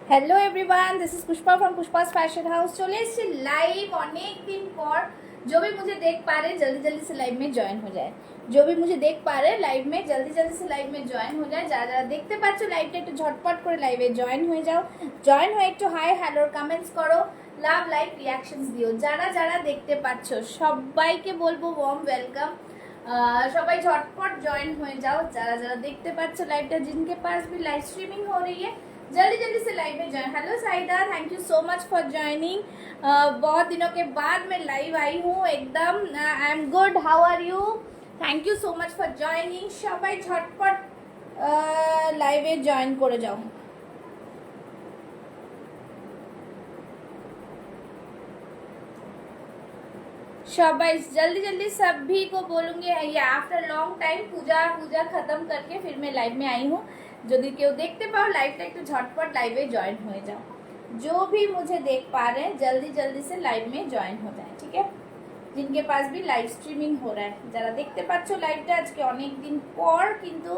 Hello everyone, this is Pushpa from Pushpa's fashion house. चले एसছি live अनेक दिन पर। जो भी मुझे देख पा रहे जल्दी जल्दी से लाइव में जॉइन हो जाए। जो भी मुझे देख पा रहे लाइव में जल्दी जल्दी से लाइव में जॉइन हो जाए। যারা যারা দেখতে পাচ্ছ লাইভটা একটু ঝটপট করে লাইভে জয়েন হয়ে যাও। জয়েন হয়ে একটু হাই হ্যালো কমেন্টস করো, লাভ লাইক রিঅ্যাকশনস দিও। যারা যারা দেখতে পাচ্ছ সবাইকে বলবো ওয়ার্ম ওয়েলকাম। সবাই झटपट जॉइन हो जाओ। जरा जरा देखते पाচ্ছ लाइवটা, जिनके पास भी लाइव स्ट्रीमिंग हो रही है जल्दी जल्दी से लाइव में join. Hello Saida, thank you so much for joining. बहुत दिनों के बाद मैं लाइव आई हूँ एकदम। I am good, how are you? Thank you so much for joining. सबाई झटपट लाइवे जॉइन करे जाओ। सबाई जल्दी जल्दी सभी को बोलूंगी। ये आफ्टर लॉन्ग टाइम पूजा पूजा खत्म करके फिर मैं लाइव में आई हूँ। যদি কেউ দেখতে পাও লাইভটা একটু ঝটপট লাইভে জয়েন হয়ে যাও। जो भी मुझे देख पा रहे हैं जल्दी जल्दी से लाइव में जॉइन हो जाए, ठीक है। जिनके पास भी लाइव स्ट्रीमिंग हो रहा है, যারা দেখতে পাচ্ছ লাইভটা আজকে অনেক দিন পর কিন্তু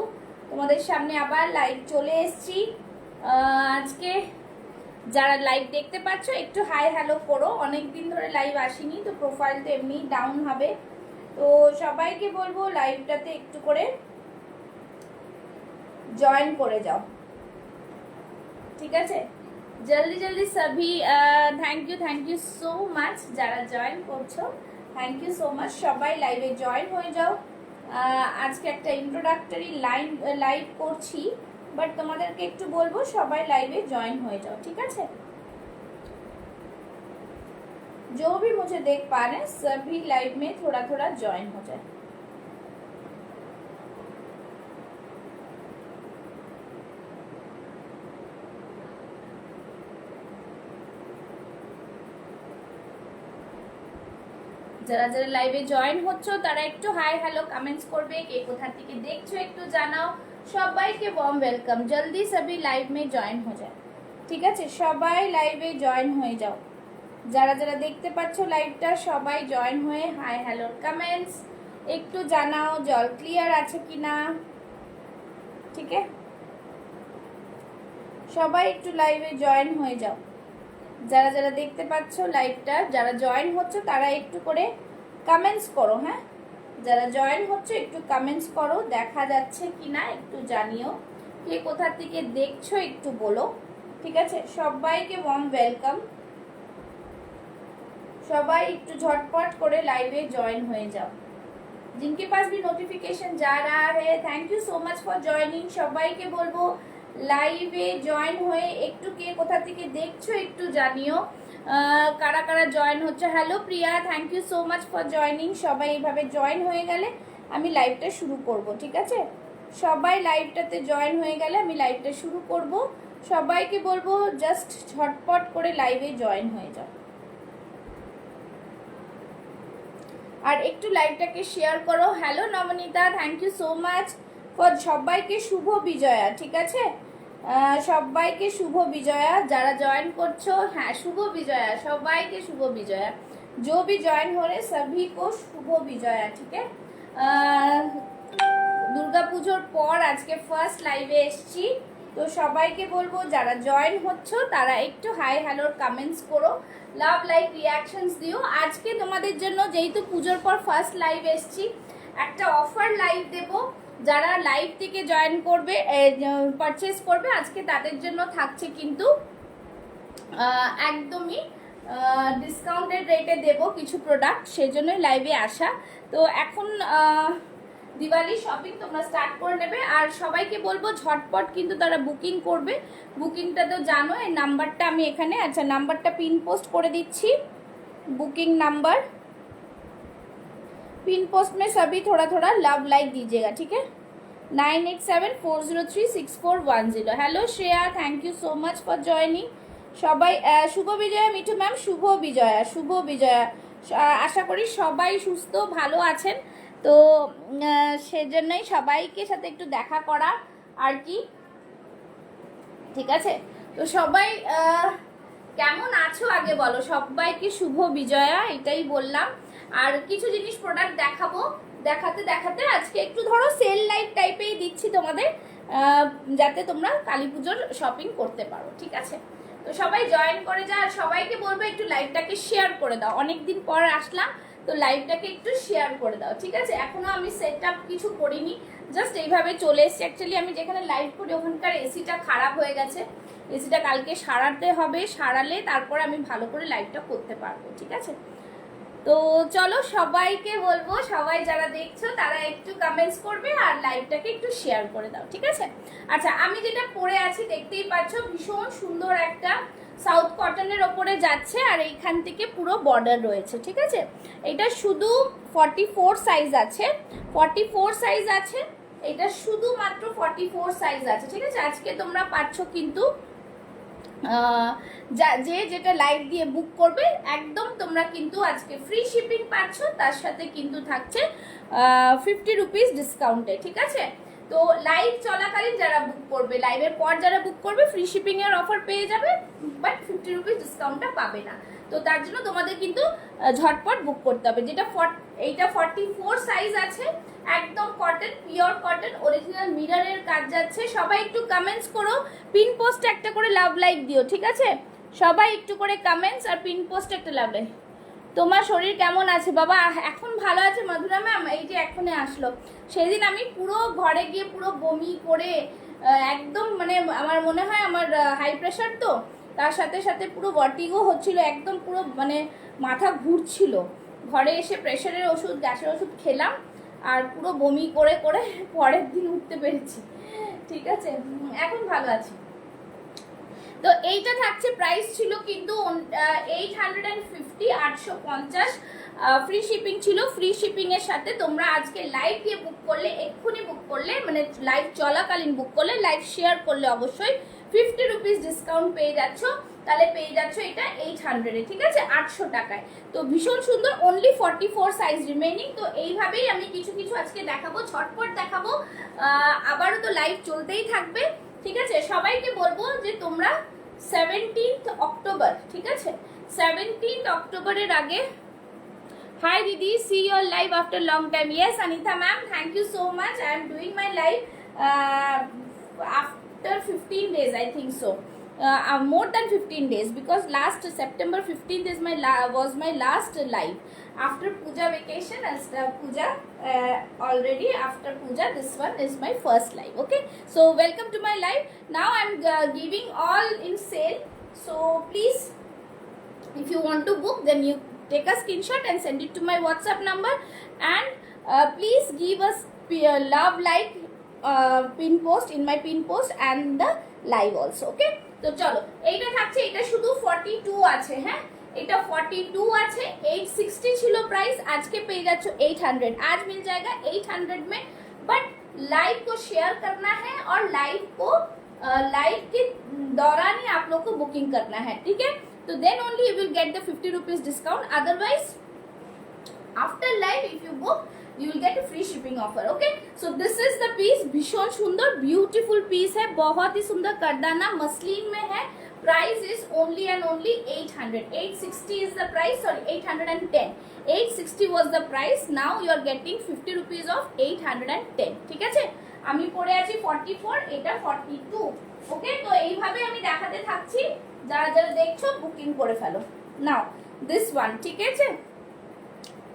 তোমাদের সামনে আবার লাইভ চলে এসেছি। আজকে যারা লাইভ দেখতে পাচ্ছ একটু হাই হ্যালো করো। অনেক দিন ধরে লাইভ আসিনি তো প্রোফাইল তো এমনি ডাউন হবে। তো সবাইকে বলবো লাইভটাতে একটু করে জয়েন করে যাও, ঠিক আছে। জলদি জলদি সবই থ্যাংক ইউ সো মাচ যারা জয়েন করছো, থ্যাংক ইউ সো মাচ। সবাই লাইভে জয়েন হয়ে যাও। আজকে একটা ইন্ট্রোডাক্টরি লাইভ করছি, বাট তোমাদেরকে একটু বলবো সবাই লাইভে জয়েন হয়ে যাও, ঠিক আছে। जो भी मुझे देख पा रहे हैं सभी लाइव में थोड़ा थोड़ा जॉइन हो जाए। যারা যারা লাইভে জয়েন হচ্ছ তারা একটু হাই হ্যালো কমেন্টস করবে। কে কোথা থেকে দেখছো একটু জানাও। সবাইকে ওয়ার্ম ওয়েলকাম। জলদি সবই লাইভ में জয়েন हो जाए, ঠিক আছে। সবাই লাইভে জয়েন হয়ে যাও। যারা যারা দেখতে পাচ্ছ লাইভটা সবাই জয়েন হয়ে হাই হ্যালো কমেন্টস একটু জানাও জল ক্লিয়ার আছে কিনা, ঠিক আছে। সবাই একটু লাইভে জয়েন হয়ে যাও। যারা যারা দেখতে পাচ্ছ লাইভটা, যারা জয়েন হচ্ছে তারা একটু করে কমেন্টস করো। হ্যাঁ, যারা জয়েন হচ্ছে একটু কমেন্টস করো, দেখা যাচ্ছে কিনা একটু জানিও। কে কোথা থেকে দেখছো একটু বলো, ঠিক আছে। সবাইকে ওয়ার্ম ওয়েলকাম। সবাই একটু झटपट করে লাইভে জয়েন হয়ে যাও। जिनके पास भी नोटिफिकेशन जा रहा है thank you so much for joining. সবাইকে বলবো লাইভে জয়েন হয়ে একটু কে কোথা থেকে দেখছো একটু জানিও। কারা কারা জয়েন হচ্ছে। Hello Priya, thank you so much for joining. সবাই এইভাবে জয়েন হয়ে গেলে আমি লাইভটা শুরু করব, ঠিক আছে। সবাই লাইভটাতে জয়েন হয়ে গেলে আমি লাইভটা শুরু করব। সবাইকে বলবো জাস্ট ঝটপট করে লাইভে জয়েন হয়ে যাও। আর একটু লাইভটাকে শেয়ার করো। Hello Nabanita, thank you so much for. সবাইকে শুভ বিজয়া, ঠিক আছে। সবাইকে শুভ বিজয়া। যারা জয়েন করছো হ্যাঁ শুভ বিজয়া, সবাইকে শুভ বিজয়া। जो भी জয়েন हो रहे सभी को শুভ বিজয়া, ঠিক আছে। দুর্গাপুজোর পর আজকে ফার্স্ট লাইভে এসেছি, তো সবাইকে বলবো যারা জয়েন হচ্ছ তারা একটু হাই হ্যালোর কমেন্টস করো, লাভ লাইক রিঅ্যাকশনস দিও। আজকে তোমাদের জন্য যেহেতু পুজোর পর ফার্স্ট লাইভ এসেছি একটা অফার লাইভ দেবো। যারা লাইভ থেকে জয়েন করবে পারচেস করবে আজকে তাদের জন্য থাকছে কিন্তু একদমই ডিসকাউন্টেড রেটে দেব কিছু প্রোডাক্ট, সেজন্যই লাইভে আসা। তো এখন দিওয়ালি শপিং তোমরা স্টার্ট করে নেবে। আর সবাইকে বলবো ঝটপট কিন্তু তারা বুকিং করবে। বুকিংটা তো জানো, এই নাম্বারটা আমি এখানে আচ্ছা নাম্বারটা পিন পোস্ট করে দিচ্ছি। बुकिंग नंबर पिन पोस्ट में सभी थोड़ा थोड़ा लव लाइक दीजिएगा, ठीक है। 9874036410। Hello Shreya, thank you so much for joining. সবাই শুভ বিজয়া। মিঠু ম্যাম শুভ বিজয়া, শুভ বিজয়া। আশা করি সবাই সুস্থ ভালো আছেন। তো সেজন্যই সবাইকে সাথে একটু দেখা করা আর কি, ঠিক আছে। তো সবাই কেমন আছো আগে বলো। সবাইকে শুভ বিজয়া এটাই বললাম। আর কিছু জিনিস প্রোডাক্ট দেখাবো, দেখাতে দেখাতে আজকে একটু ধরো সেল লাইভ টাইপেই দিচ্ছি তোমাদের, যাতে তোমরা কালী পুজোর শপিং করতে পারো, ঠিক আছে। তো সবাই জয়েন করে যা, আর সবাইকে বলবো একটু লাইভটাকে শেয়ার করে দাও, অনেকদিন পর আসলাম তো লাইভটাকে একটু শেয়ার করে দাও, ঠিক আছে? এখনো আমি সেট আপ কিছু করিনি, জাস্ট এইভাবে চলে এসেছি। অ্যাকচুয়ালি আমি যেখানে লাইভ করি ওখানকার এসিটা খারাপ হয়ে গেছে, এসিটা কালকে সারাতে হবে, সারালে তারপর আমি ভালো করে লাইভটা করতে পারবো, ঠিক আছে? তো চলো সবাইকে বলবো, সবাই যারা দেখছো তারা একটু কমেন্টস করবে আর লাইভটাকে একটু শেয়ার করে দাও, ঠিক আছে? আচ্ছা, আমি যেটা পরে আছি দেখতেই পাচ্ছ, ভীষণ সুন্দর একটা সাউথ কটনের ওপরে যাচ্ছে, আর এইখান থেকে পুরো বর্ডার রয়েছে, ঠিক আছে? এটা শুধু 44 সাইজ আছে, 44 সাইজ আছে, এটা শুধুমাত্র 44 সাইজ আছে, ঠিক আছে? আজকে তোমরা পাচ্ছ কিন্তু যে যেটা লাইভ দিয়ে বুক করবে একদম তোমরা কিন্তু আজকে ফ্রি শিপিং পাচ্ছ, তার সাথে কিন্তু থাকছে 50 রুপিস ডিসকাউন্টে, ঠিক আছে? তো লাইভ চলাকালীন যারা বুক করবে, লাইভের পর যারা বুক করবে ফ্রি শিপিং এর অফার পেয়ে যাবে, বাট 50 রুপিস ডিসকাউন্টটা পাবে না। তো তার জন্য তোমাদের কিন্তু ঝটপট বুক করতে হবে। যেটা এইটা 44 সাইজ আছে, একদম কটন, পিওর কটন, অরিজিনাল মিররের কাজ যাচ্ছে। সবাই একটু কমেন্টস করো, পিন পোস্ট একটা করে লাভ লাইক দিও, ঠিক আছে? সবাই একটু করে কমেন্টস আর পিন পোস্ট একটা লাভ লাইক। তোমার শরীর কেমন আছে বাবা? এখন ভালো আছে মধুরা ম্যাম, এই যে এখনই আসলো। সেদিন আমি পুরো ঘরে গিয়ে পুরো বমি করে একদম মানে আমার মনে হয় আমার হাই প্রেশার, তো তার সাথে সাথে পুরো ভার্টিগো হচ্ছিল, একদম পুরো মানে মাথা ঘুরছিল। ঘরে এসে প্রেশারের ওষুধ, গ্যাসের ওষুধ খেলাম আর পুরো বমি করে করে পরের দিন উঠতে পেরেছি, ঠিক আছে? এখন ভালো আছি। তো এইটা থাকছে, প্রাইস ছিল কিন্তু 850, 850, ফ্রি শিপিং ছিল। ফ্রি শিপিং এর সাথে তোমরা আজকে লাইভ দিয়ে বুক করলে, এক্ষুনি বুক করলে, মানে লাইভ চলাকালীন বুক করলে, লাইভ শেয়ার করলে অবশ্যই 50 রুপিস ডিসকাউন্ট পেয়ে যাচ্ছ। তাহলে পেয়ে যাচ্ছ এটা 800-এ, ঠিক আছে? 800 টাকায়। তো ভীষণ সুন্দর, অনলি 44 সাইজ রিমেইনিং। তো এইভাবেই আমি কিছু কিছু আজকে দেখাবো, ঝটপট দেখাবো, আবারও তো লাইভ চলতেই থাকবে, ঠিক আছে? সবাইকে বলবো যে তোমরা 17th অক্টোবর, ঠিক আছে? 17th অক্টোবরের আগে। Hi Didi, see your live after long time. Yes Anita ma'am, thank you so much. I am doing my live after 15 days, I think so. More than 15 days, because last September 15th is was my last live. After Puja vacation, as Puja already after Puja, this one is my first live. Okay, so welcome to my live. Now I'm giving all in sale. So please, if you want to book, then you take a screenshot and send it to my WhatsApp number, and please give us love like pin post in my pin post and the live also. Okay, তো চলো এইটা থাকছে, এটা শুধু 42 আছে, হ্যাঁ এটা 42 আছে, 860 ছিল প্রাইস, আজকে পেয়ে যাচ্ছ 800। आज मिल जाएगा 800 में, बट लाइव को शेयर करना है और लाइव के दौरान ही आप लोग को बुकिंग करना है, ठीक है? तो then only you will get the 50 rupees discount, otherwise after live if you book you will get a free shipping offer. Okay, so this is the piece, भीषण सुंदर ब्यूटीफुल पीस है, बहुत ही सुंदर करदाना मसलिन में है। Price is only and only 800, 860 is the price, sorry 810, 860 was the price, now you are getting 50 rupees of 810, ঠিক আছে? আমি পরে আছি 44, এটা 42। ওকে, তো এইভাবে আমি দেখাতে থাকছি, যারা যারা দেখছো বুকিং করে ফেলো নাও। दिस वन, ठीक है?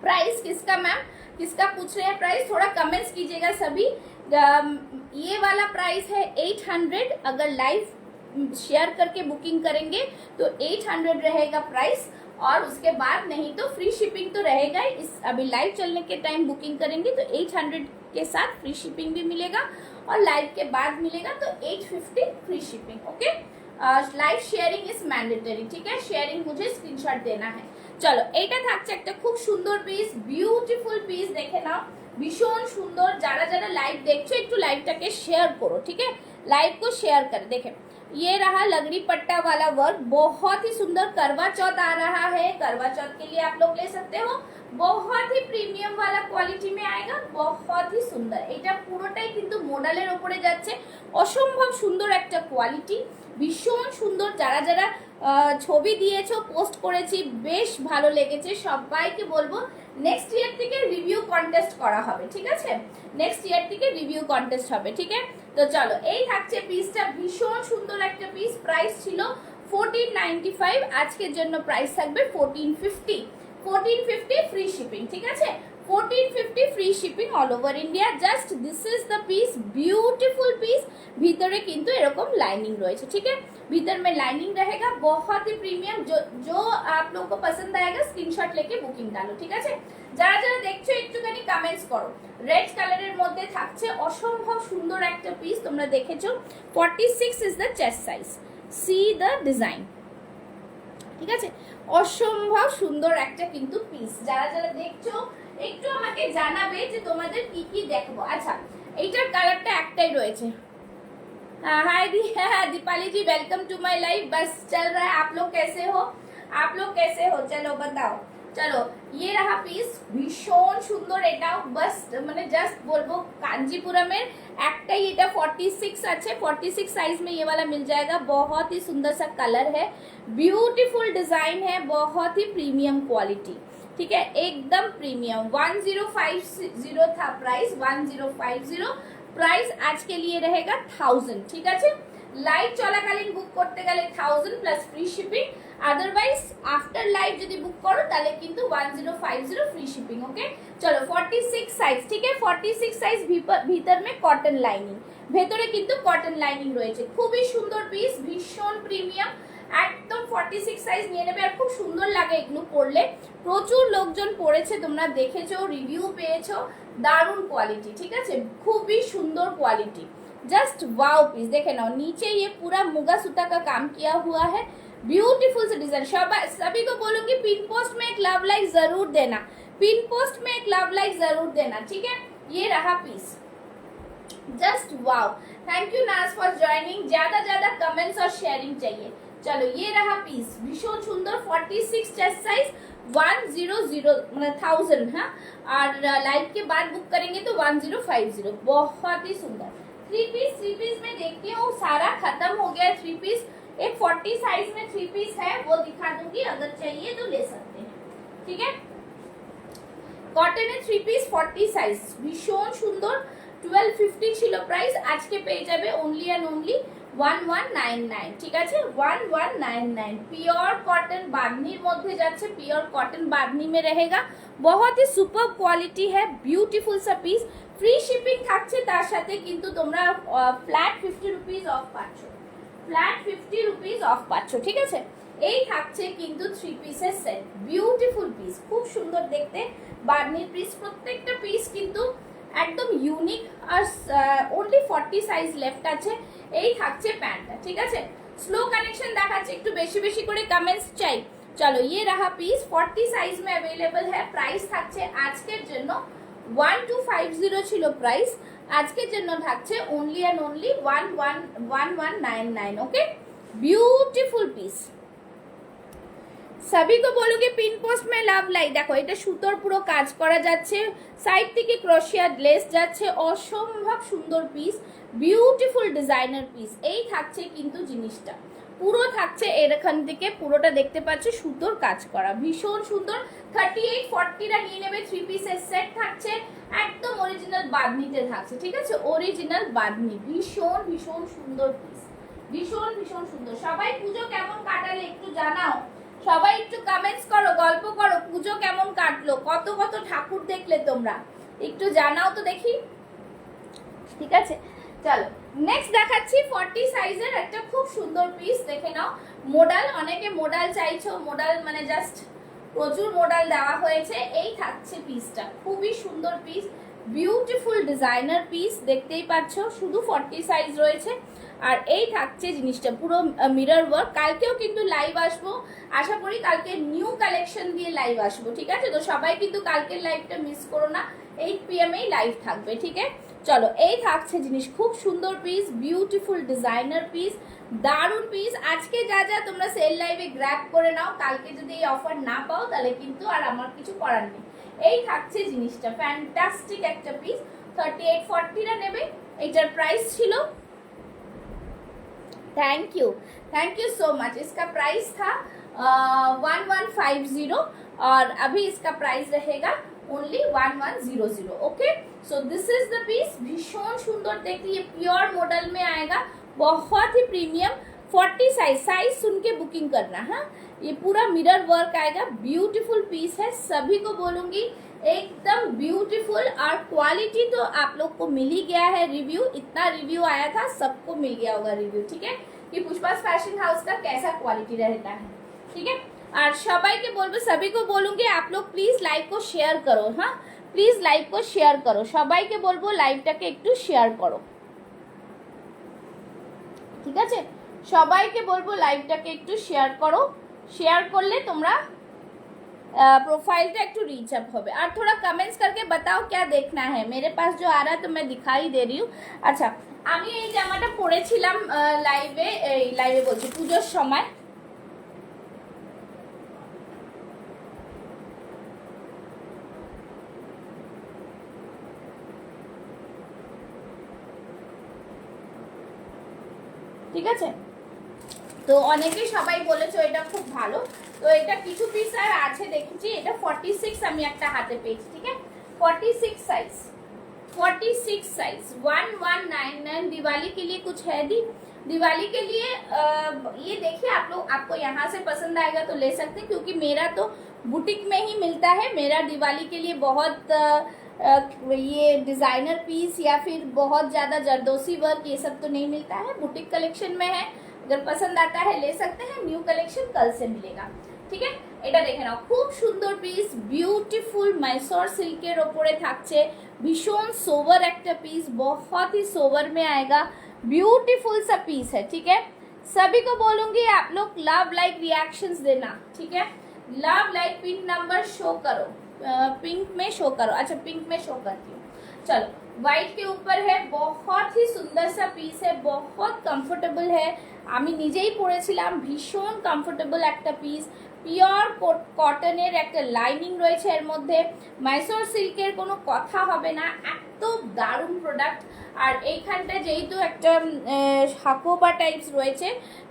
प्राइस किसका मैम, किसका पूछ रहे हैं प्राइस? थोड़ा कमेंट्स कीजिएगा सभी। ये वाला प्राइस है 800, अगर लाइव शेयर करके बुकिंग करेंगे तो 800 रहेगा प्राइस, और उसके बाद नहीं तो फ्री शिपिंग तो रहेगा ही। इस अभी लाइव चलने के टाइम बुकिंग करेंगे तो 800 के साथ फ्री शिपिंग भी मिलेगा, और लाइव के बाद मिलेगा तो 850 free shipping. Okay, live sharing is mandatory, ঠিক আছে? শেয়ারিং মুঝে স্ক্রিনশট দেনা है। চলো এইটা থাকছে একটা খুব সুন্দর পিস, বিউটিফুল পিস, দেখে নাও, ভীষণ সুন্দর। যারা যারা লাইভ দেখছো একটু লাইভটাকে শেয়ার করো, ठीक है? लाइव को शेयर कर। देखे ये रहा लगड़ी पट्टा वाला वर्क, बहुत ही सुंदर। करवा चौथ आ रहा है, करवा चौथ के लिए आप लोग ले सकते हो, बहुत ही প্রিমিয়াম वाला কোয়ালিটি में आएगा, बहुत ही সুন্দর। এটা পুরোটাই কিন্তু মডেলের উপরে যাচ্ছে, অসম্ভব সুন্দর একটা কোয়ালিটি, ভীষণ সুন্দর। যারা যারা ছবি দিয়েছো, পোস্ট করেছি, বেশ ভালো লেগেছে। সবাইকে বলবো নেক্সট ইয়ার থেকে রিভিউ কন্টেস্ট করা হবে, ঠিক আছে? নেক্সট ইয়ার থেকে রিভিউ কন্টেস্ট হবে, ঠিক আছে? তো চলো এই থাকছে পিসটা, ভীষণ সুন্দর একটা পিস। প্রাইস ছিল 1495, আজকের জন্য প্রাইস থাকবে 1450, 1450 ফ্রি শিপিং, ঠিক আছে? 1450 free shipping all over India. Just this is the piece, beautiful piece. भीतरे किंतु एरकम लाइनिंग रही, ठीक है? भीतर में लाइनिंग रहेगा, बहुत ही प्रीमियम। जो आप लोगों को पसंद आएगा स्क्रीनशॉट लेके बुकिंग डालो, ठीक है? যারা যারা দেখছো একটুখানি কমেন্টস করো। রেড কালারের মধ্যে থাকছে অসম্ভব সুন্দর একটা পিস, তোমরা দেখেছো। 46 is the chest size, C the design, ঠিক আছে? অসম্ভব সুন্দর একটা কিন্তু পিস। যারা যারা দেখছো একটু আমাকে জানাবে যে তোমাদের কি কি দেখবো। আচ্ছা, এইটার কালারটা একটাই রয়েছে। हाय दीपाली जी, वेलकम टू माय लाइफ। बस चल रहा है, आप लोग कैसे हो? आप लोग कैसे हो? चलो बताओ। चलो, ये रहा पीस, भीषण सुंदर। एटाও बस মানে জাস্ট বলবো कांजीपुरमेर একটাই এটা 46 আছে, 46 साइज में ये वाला मिल जाएगा। बहुत ही सुंदर सा कलर है, ब्यूटीफुल डिजाइन है, बहुत ही प्रीमियम क्वालिटी, ठीक है? एकदम प्रीमियम। 1050 था प्राइस, 1050 प्राइस। आज के लिए रहेगा 1000, ठीक है? लाइव चलाकालीन बुक करते गেলে 1000 plus free shipping. Otherwise after live যদি বুক করো তাহলে কিন্তু 1050 फ्री शिपिंग। ओके, चलो 46 সাইজ, ঠিক है? 46 সাইজ, ভিতর में কটন লাইনিং, ভেতরে কিন্তু কটন লাইনিং রয়েছে। খুবই সুন্দর পিস, ভীষণ প্রিমিয়াম, একদম 46 সাইজ নিয়ে নেবে। আর খুব সুন্দর লাগে এগুলো পরলে, প্রচুর লোকজন পরেছে, তোমরা দেখেছো, রিভিউ পেয়েছো, দারুণ কোয়ালিটি, ঠিক আছে? খুবই সুন্দর क्वालिटी, जस्ट वाओ पीस। देखे ना, नीचे ये पूरा मुगा सूता का काम किया हुआ है, ब्यूटीफुल से डिजाइन। सभी को बोलूंगी पिन पोस्ट में एक लव लाइक जरूर देना, पिन पोस्ट में एक लव लाइक जरूर देना, ठीक है? ये रहा piece, just wow. Thank you Naaz for joining. ज्यादा ज्यादा कमेंट्स और शेयरिंग चाहिए। चलो, ये रहा पीस, भीषण सुंदर, 46 चेस्ट साइज, 100 मतलब 1000। हाँ, और लाइव के बाद बुक करेंगे तो 1050। बहुत ही सुंदर थ्री पीस में देखती हूँ सारा खत्म हो गया थ्री पीस। एक 40 साइज में थ्री पीस है, वो दिखा दूंगी, अगर चाहिए तो ले सकते हैं, ठीक है? কটনের থ্রি পিস 40 সাইজ, ভীষণ সুন্দর। 1250 ছিল প্রাইস, আজকে পেয়ে যাবে ओनली एंड ओनली 1199, ঠিক আছে? 1199। प्योर कॉटन बांधनीर মধ্যে যাচ্ছে, प्योर कॉटन बांधनी में रहेगा। बहुत ही सुपर क्वालिटी है, ब्यूटीफुल सा पीस। फ्री शिपिंग থাকছে, তার সাথে কিন্তু তোমরা ফ্ল্যাট 50 রুপিস অফ পাচ্ছ, ফ্ল্যাট 50 রুপিস অফ পাচ্ছ, ঠিক আছে? এই থাকছে কিন্তু থ্রি পিসের সেট, বিউটিফুল পিস, খুব সুন্দর দেখতে। বার্নির পিস, প্রত্যেকটা পিস কিন্তু একদম ইউনিক। আর ओनली 40 সাইজ লেফট আছে। এই থাকছে প্যান্টটা, ঠিক আছে? স্লো কানেকশন দেখাচ্ছে, একটু বেশি বেশি করে কমেন্টস চাই। চলো, ये रहा पीस, 40 সাইজ में अवेलेबल है। প্রাইস থাকছে আজকের জন্য 1250 ছিল প্রাইস, আজকের জন্য থাকছে only and only 1199। Okay, beautiful piece. सभी को बोलोगे पिन पोस्ट में लाभ लाई। देखो, এটা সুতোর পুরো কাজ করা যাচ্ছে, সাইড থেকে ক্রোশিয়া লেস যাচ্ছে, অসম্ভব সুন্দর পিস, বিউটিফুল ডিজাইনার পিস। এই থাকছে কিন্তু জিনিসটা পুরো থাকছে এখান থেকে, পুরোটা দেখতে পাচ্ছ সুতোর কাজ করা, ভীষণ সুন্দর। 38-40টা নিয়ে নেবে। থ্রি পিসের সেট থাকছে, একদম অরিজিনাল বাঁধনিতে থাকছে, ঠিক আছে? অরিজিনাল বাঁধনি, ভীষণ ভীষণ সুন্দর পিস, ভীষণ ভীষণ সুন্দর। সবাই পুজো কেমন কাটালে একটু জানাও, সবাই একটু কমেন্টস করো, গল্প করো, পুজো কেমন কাটলো, কত কত ঠাকুর দেখলে তোমরা, একটু জানাও তো দেখি, ঠিক আছে? চলো, নেক্সট দেখাচ্ছি 40 সাইজের একটা খুব সুন্দর পিস, দেখে নাও। মোডাল, অনেকে মোডাল চাইছো, মোডাল মানে জাস্ট প্রচুর মোডাল দেওয়া হয়েছে। এই থাকছে পিসটা, খুবই সুন্দর পিস, বিউটিফুল ডিজাইনার পিস, দেখতেই পাচ্ছ, শুধু 40 সাইজ রয়েছে। আর এই থাকছে জিনিসটা পুরো মিরর ওয়ার্ক। কালকেও কিন্তু লাইভ আসবো, আশা করি কালকে নিউ কালেকশন দিয়ে লাইভ আসবো, ঠিক আছে? তো সবাই কিন্তু কালকের লাইভটা মিস করো না, 8 PM এই লাইভ থাকবে, ঠিক আছে? চলো, এই থাকছে জিনিস, খুব সুন্দর পিস, বিউটিফুল ডিজাইনার পিস, দারুণ পিস। আজকে যা যা তোমরা সেল লাইভে গ্র্যাব করে নাও, কালকে যদি এই অফার না পাও তাহলে কিন্তু আর আমার কিছু করার নেই। এই থাকছে জিনিসটা, ফ্যান্টাস্টিক একটা পিস। 38-40টা নেবে। এটার প্রাইস ছিল, थैंक यू सो मच। इसका प्राइस था 1150 और अभी इसका प्राइस रहेगा only 1100। Okay, so this is the piece, भीषण सुंदर देखिए, ये प्योर मॉडल में आएगा, बहुत ही प्रीमियम। 40 साइज, साइज सुन के बुकिंग करना। हाँ, ये पूरा मिरर वर्क आएगा, ब्यूटीफुल पीस है, सभी को बोलूंगी एकदम ब्यूटीफुल। और क्वालिटी तो आप लोग को मिल ही गया है, रिव्यू इतना रिव्यू आया था, सबको मिल गया होगा रिव्यू, ठीक है, कि पुष्पास फैशन हाउस का कैसा क्वालिटी रहता है, ठीक है। और सबाई के बोलबो, सभी को बोलूंगी आप लोग प्लीज लाइव को शेयर करो। हाँ, प्लीज लाइव को शेयर करो, सबाई के बोलबो लाइवटाके একটু শেয়ার করো, ঠিক আছে, সবাইকে বলবো লাইভটাকে একটু শেয়ার করো, শেয়ার করলে তোমরা प्रोफाइल का एक रीच अप होবে। और थोड़ा कमेंट्स करके बताओ क्या देखना है, मेरे पास जो आ रहा है तो मैं दिखाई दे रही हूँ। अच्छा, আমি এই জামাটা পরেছিলাম লাইভে বলছি পুজোর সময়, ঠিক আছে। তো অনেকেই সবাই বলেছো এটা খুব ভালো, তো এটা কিছু পিস আর আছে দেখেছি, এটা 46 আমি একটা হাতে পেয়েছি, ঠিক है, 46 साइज, 46 साइज 1199। दिवाली के लिए कुछ है दी, दिवाली के लिए ये देखिए आप लोग, आपको यहाँ से पसंद आएगा तो ले सकते हैं, क्योंकि मेरा तो बुटीक में ही मिलता है। मेरा दिवाली के लिए बहुत ये डिज़ाइनर पीस या फिर बहुत ज़्यादा जरदोसी वर्क ये सब तो नहीं मिलता है, बुटीक कलेक्शन में है। अगर पसंद आता है ले सकते हैं, न्यू कलेक्शन कल से मिलेगा, ठीक है। এটা দেখে নাও, খুব সুন্দর পিস, বিউটিফুল मैसोर सिल्केर ওপরে থাকছে, ভীষণ সোবার একটা পিস, बहुत ही सोवर में आएगा, ब्यूटीफुल सा पीस है, ठीक है। सभी को बोलूंगी आप लोग लव लाइक रिएक्शंस देना, ठीक है, love like pin number show करो, पिंक में शो करो। अच्छा, पिंक में शो करती हूँ, चलो। व्हाइट के ऊपर है, बहुत ही सुंदर सा पीस है, बहुत कंफर्टेबल है, আমি নিজেই পরেছিলাম, ভীষণ কমফোর্টেবল একটা পিস, পিওর কটনের একটা লাইনিং রয়েছে এর মধ্যে, মাইসোর সিল্কের কোনো কথা হবে না, এত দারুণ প্রোডাক্ট। আর এইখানটা যেহেতু একটা হাকোবা টাইপস রয়েছে,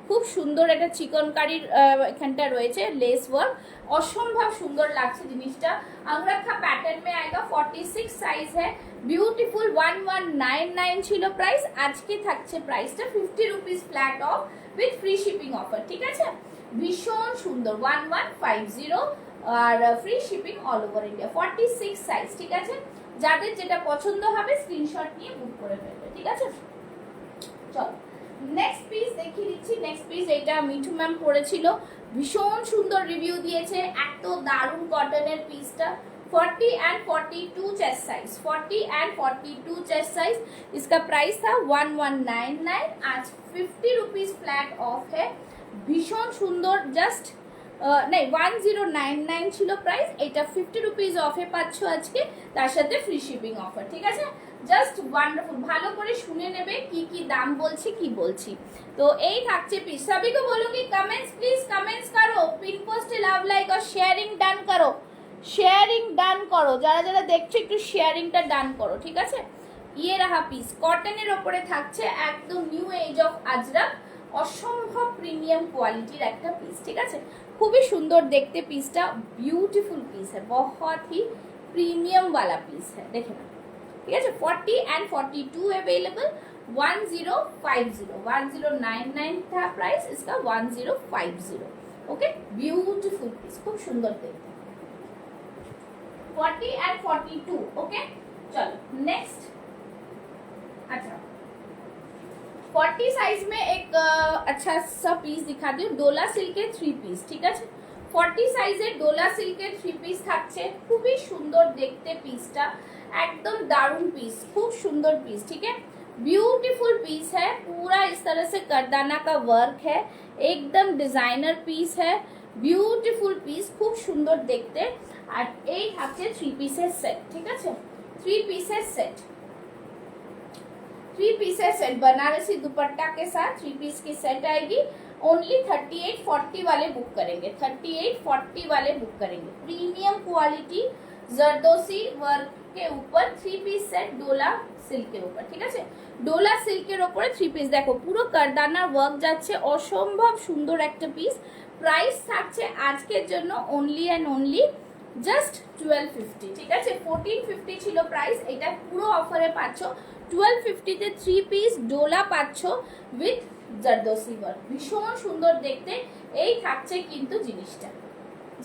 খুব সুন্দর একটা চিকনকারির এখানটা রয়েছে লেস ওয়ার্ক, অসম্ভব সুন্দর লাগছে জিনিসটা। अंगरखा पैटर्न में आएगा, 46 साइज है, ब्यूटीफुल। 1199 ছিল প্রাইস, আজকে থাকছে প্রাইসটা 50 rupees flat off with free shipping offer, ঠিক আছে, ভীষণ সুন্দর, 1150 আর free shipping all over India, 46 size, ঠিক আছে। যাদের যেটা পছন্দ হবে স্ক্রিনশট নিয়ে বুক করে ফেলবে, ঠিক আছে। চলো নেক্সট পিস দেখিয়ে দিচ্ছি। নেক্সট পিস এটা মিঠু ম্যাম পরেছিল, ভীষণ সুন্দর রিভিউ দিয়েছে, এত দারুণ কটনের পিসটা। 40 and 42 chest size, 40 and 42 chest size, इसका प्राइस था 1199, आज 50 रुपीज फ्लैट ऑफ है, भीषण सुंदर, जस्ट नहीं 1099 ছিল প্রাইস, এটা 50 রুপিস অফে পাচ্ছ আজকে, তার সাথে ফ্রি শিপিং অফার, ঠিক আছে। জাস্ট ওয়ান্ডারফুল, ভালো করে শুনে নেবে কি কি দাম বলছি কি বলছি। তো এই থাকছে পিস, सभी को बोलूंगी कमेंट्स प्लीज कमेंट्स करो, पिन पोस्ट लव लाइक और शेयरिंग ডান করো, শেয়ারিং ডান করো, যারা যারা দেখছো একটু শেয়ারিংটা ডান করো, ঠিক আছে। ইয়ে রাহা পিস, কটনের ওপরে থাকছে, একদম নিউ এজ অফ আজরাক, অসম্ভব প্রিমিয়াম কোয়ালিটির একটা পিস, ঠিক আছে, খুবই সুন্দর দেখতে পিসটা, ब्यूटीफुल पीस है, बहुत ही प्रीमियम वाला पीस है, देखे ना, ठीक है। 40 and 42 अवेलेबल, 1050, 1099 था प्राइस, इसका 1050, ओके, ब्यूटीफुल पीस, खूब सुंदर देखते, 40 and 42, ओके। चलो नेक्स्ट, अच्छा 40 साइज में एक अच्छा सा पीस दिखाती हूँ, डोला सिल्केर 3 পিস, ঠিক আছে। 40 সাইজের ডোলা সিল্কের 3 পিস থাকছে, খুবই সুন্দর দেখতে পিসটা, एकदम दारुण पीस, खूब सुंदर पीस, ठीक है, ब्यूटीफुल पीस है, पूरा इस तरह से करदाना का वर्क है, एकदम डिजाइनर पीस है, ब्यूटीफुल पीस, खूब सुंदर देखते। और এই থাকছে 3 পিসের সেট, ঠিক আছে, 3 পিসের सेट, 3 पीसेस सेट बनारसी दुपट्टा के साथ 3 पीस की सेट आएगी। ओनली 3840 वाले बुक करेंगे, 3840 वाले बुक करेंगे, प्रीमियम क्वालिटी जरदोसी वर्क के ऊपर 3 पीस सेट डोला सिल्क के ऊपर, ঠিক আছে, ডোলা সিল্কের ওপরে 3 পিস, দেখো পুরো কারদানার ওয়ার্ক যাচ্ছে, অসম্ভব সুন্দর একটা পিস। প্রাইস থাকছে আজকের জন্য অনলি অ্যান্ড অনলি জাস্ট 1250, ঠিক আছে, 1450 ছিল প্রাইস, এটা পুরো অফারে পাচ্ছ 1250 থ্রি পিস ডোলা পাচ্ছ উইথ জারদোসি ওয়ার্ক, ভীষণ সুন্দর দেখতে। এই থাকছে কিন্তু জিনিসটা,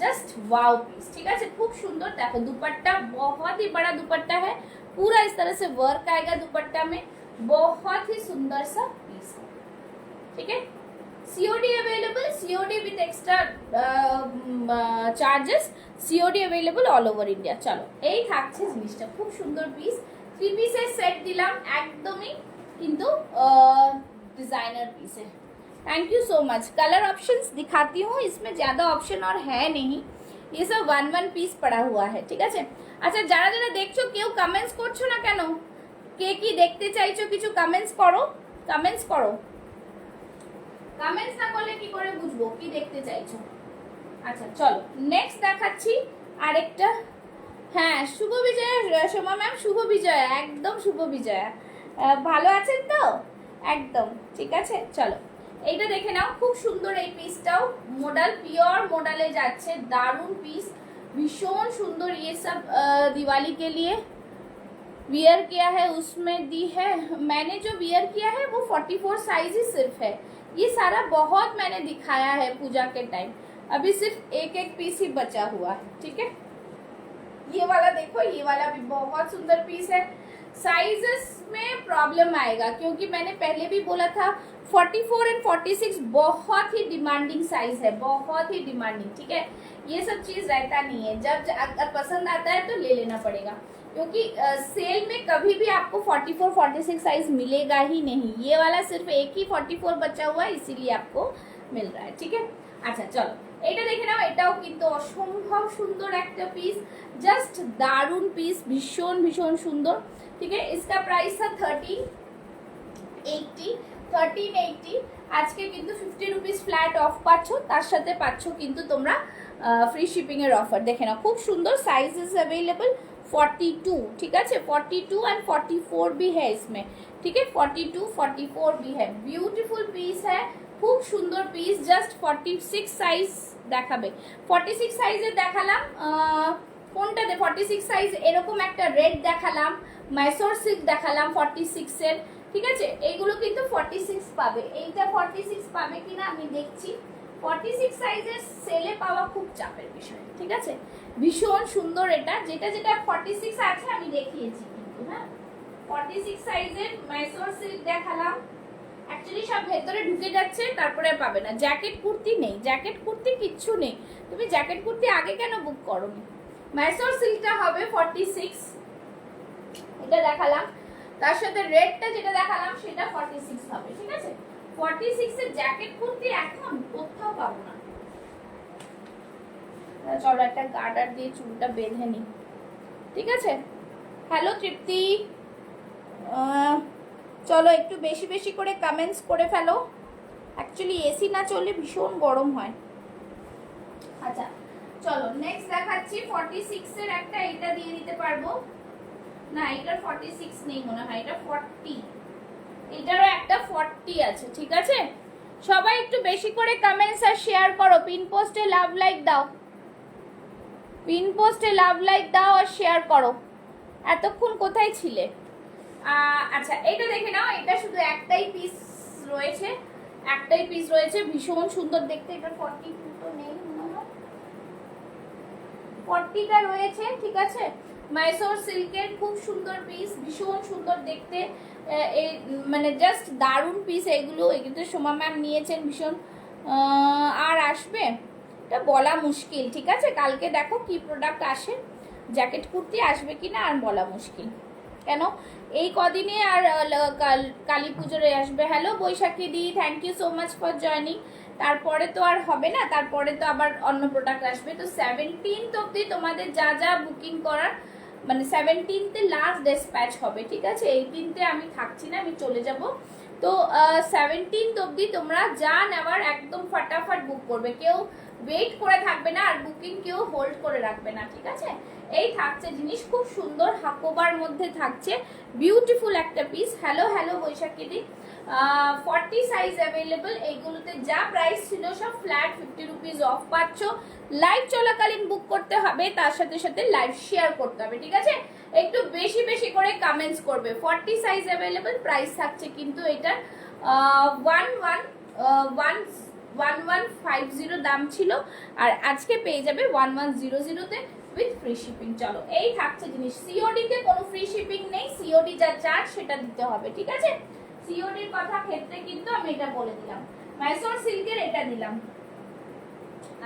जस्ट वाओ पीस, ठीक है। खूब सुंदर, देखो दुपट्टा बहुत ही बड़ा दुपट्टा है, पूरा इस तरह से वर्क आएगा दुपट्टा में, बहुत ही सुंदर सा पीस है, ठीक है। COD available, COD with extra charges, COD available all over India. चलो এই থাকছে জিনিসটা, খুব সুন্দর পিস, থ্রি পিসের সেট দিলাম, একদমই কিন্তু डिजाइनर पीस है। Thank you so much. Colour options दिखाती हूँ, इसमें ज़्यादा ऑप्शन और है नहीं, ये सब वन वन पीस पड़ा हुआ है, ठीक আছে। আচ্ছা যারা যারা দেখছো কেউ কমেন্টস করছো না কেন? কে কি দেখতে চাইছো কিছু কমেন্টস করো, কমেন্টস করো। কমেন্টস না করলে কি করে বুঝবো কি দেখতে চাইছো? আচ্ছা চলো নেক্সট দেখাচ্ছি আরেকটা। হ্যাঁ শুভ বিজয়া, সোমা ম্যাম শুভ বিজয়া, একদম শুভ বিজয়া, ভালো আছেন তো? একদম ঠিক আছে। চলো এইটা দেখে নাও, খুব সুন্দর এই পিসটাও, মডেল পিওর মডেলে যাচ্ছে, দারুণ পিস, भीषण सुंदर। ये सब दिवाली के लिए वियर किया है, उसमें दी है। मैंने जो वियर किया है वो 44 साइज ही सिर्फ है, ये सारा बहुत मैंने दिखाया है पूजा के टाइम, अभी सिर्फ एक एक पीस ही बचा हुआ है, ठीक है। ये वाला देखो, ये वाला भी बहुत सुंदर पीस है। साइजेस में प्रॉब्लम आएगा क्योंकि मैंने पहले भी बोला था 44 एंड 46 बहुत ही डिमांडिंग साइज है, बहुत ही डिमांडिंग, ठीक है। ये सब चीज रहता नहीं है, जब अगर पसंद आता है तो ले लेना पड़ेगा, क्योंकि सेल में कभी भी आपको 44 46 साइज मिलेगा ही नहीं। ये वाला सिर्फ एक ही 44 बचा हुआ है, इसीलिए आपको मिल रहा है, ठीक है। अच्छा चलो এটা দেখে নাও, এটাও কিন্তু অসম্ভব সুন্দর একটা পিস, জাস্ট দারুণ পিস, ভীষণ ভীষণ সুন্দর, ঠিক है। इसका प्राइस था 1380। আজকে কিন্তু 50 রুপিস ফ্ল্যাট অফ পাচ্ছ, তার সাথে পাচ্ছ কিন্তু তোমরা फ्री शिपिंग এর অফার। দেখে নাও খুব সুন্দর, साइजेस अवेलेबल 42, ठीक है। 42 एंड 44 भी है इसमें, ठीक है। 42 44 भी है, ब्यूटीफुल पीस है, খুব সুন্দর পিস। জাস্ট 46 সাইজ দেখাবে, 46 সাইজের দেখালাম, কোনটাতে 46 সাইজ, এরকম একটা রেড দেখালাম, মাইসোর সিল্ক দেখালাম 46 এর, ঠিক আছে। এইগুলো কিন্তু 46 পাবে, এইটা 46 পাবে কিনা আমি দেখছি। 46 সাইজের সেলে পাওয়া খুব চাপের বিষয়, ঠিক আছে। ভীষণ সুন্দর এটা, যেটা যেটা 46 আছে আমি দেখিয়েছি কিন্তু, হ্যাঁ। 46 সাইজের মাইসোর সিল্ক দেখালাম, অ্যাকচুয়ালি সব ভেতরে ঢুকে যাচ্ছে, তারপরে পাবে না। জ্যাকেট কুর্তি নেই, জ্যাকেট কুর্তি কিচ্ছু নেই, তুমি জ্যাকেট কুর্তি আগে কেন বুক করোনি? মাইসোর সিল্কটা হবে 46, এটা দেখালাম, তার সাথে রেডটা যেটা দেখালাম সেটা 46 হবে, ঠিক আছে। 46 এর জ্যাকেট কুর্তি এখন কোথাও পাবো না। চলো একটা গার্ডার দিয়ে চুলটা বেঁধে নি, ঠিক আছে। হ্যালো তৃপ্তি, চলো একটু বেশি বেশি করে কমেন্টস করে ফেলো, অ্যাকচুয়ালি এসি না চললে ভীষণ গরম হয়। আচ্ছা চলো নেক্সট দেখাচ্ছি 46 এর একটা, এটা দিয়ে দিতে পারবো না, এটার 46 নেই মনে হয়, এটা 40, এটারও একটা 40 আছে, ঠিক আছে। সবাই একটু বেশি করে কমেন্টস আর শেয়ার করো, পিন পোস্টে লাভ লাইক দাও, পিন পোস্টে লাভ লাইক দাও আর শেয়ার করো। এতক্ষণ কোথায় ছিলে? আচ্ছা এটা দেখে নাও, এটা শুধু একটাই পিস রয়েছে, একটাই পিস রয়েছে, ভীষণ সুন্দর দেখতে। এটা 42 তো নেই মনে হয়, 40টা রয়েছে, ঠিক আছে। মাইসোর সিল্কের খুব সুন্দর পিস, ভীষণ সুন্দর দেখতে, এই মানে জাস্ট দারুণ পিস এগুলো। এগুলো সোমা ম্যাম নিয়েছেন ভীষণ, আর আসবে এটা বলা মুশকিল, ঠিক আছে। কালকে দেখো কি প্রোডাক্ট আসে, জ্যাকেট কুর্তি আসবে কিনা আর বলা মুশকিল, কেন এই কদিনে আর কালী পুজোরে আসবে। হ্যালো বৈশাখী দি, thank you so much for joining. তারপরে তো আর হবে না, তারপরে তো আবার অন্য প্রোডাক্ট আসবে। তো 17th অবধি তোমাদের যা যা বুকিং করার, মানে 17th লাস্ট ডিসপ্যাচ হবে, ঠিক আছে। 18th আমি থাকছি না, আমি চলে যাব। তো 17th অবধি তোমরা যা নেওয়ার একদম ফটাফট বুক করবে, কেউ ওয়েট করে থাকবে না, আর বুকিং কেউ হোল্ড করে রাখবে না, ঠিক আছে। এই থাকছে জিনিস, খুব সুন্দর হাকোবার মধ্যে থাকছে, বিউটিফুল একটা পিস। হ্যালো হ্যালো বৈশাখী দি, 40 সাইজ অ্যাভেলেবল। এইগুলোতে যা প্রাইস ছিল সব ফ্ল্যাট 50 রুপিস অফ পাচ্ছ। লাইভ চলাকালীন বুক করতে হবে, তার সাথে সাথে লাইভ শেয়ার করতে হবে, ঠিক আছে? একটু বেশি বেশি করে কমেন্টস করবে। 40 সাইজ অ্যাভেলেবল, প্রাইস থাকছে কিন্তু এটার 1150 দাম ছিল, আর আজকে পেয়ে যাবে 1100-তে উইথ ফ্রি শিপিং। চলো, এই থাকছে জিনিস। সিওডি তে কোনো ফ্রি শিপিং নেই, সিওডি যা চার্জ সেটা দিতে হবে, ঠিক আছে? সিওডির কথা ক্ষেত্রে কিন্তু আমি এটা বলে দিলাম। মাইসোর সিল্কের এটা দিলাম।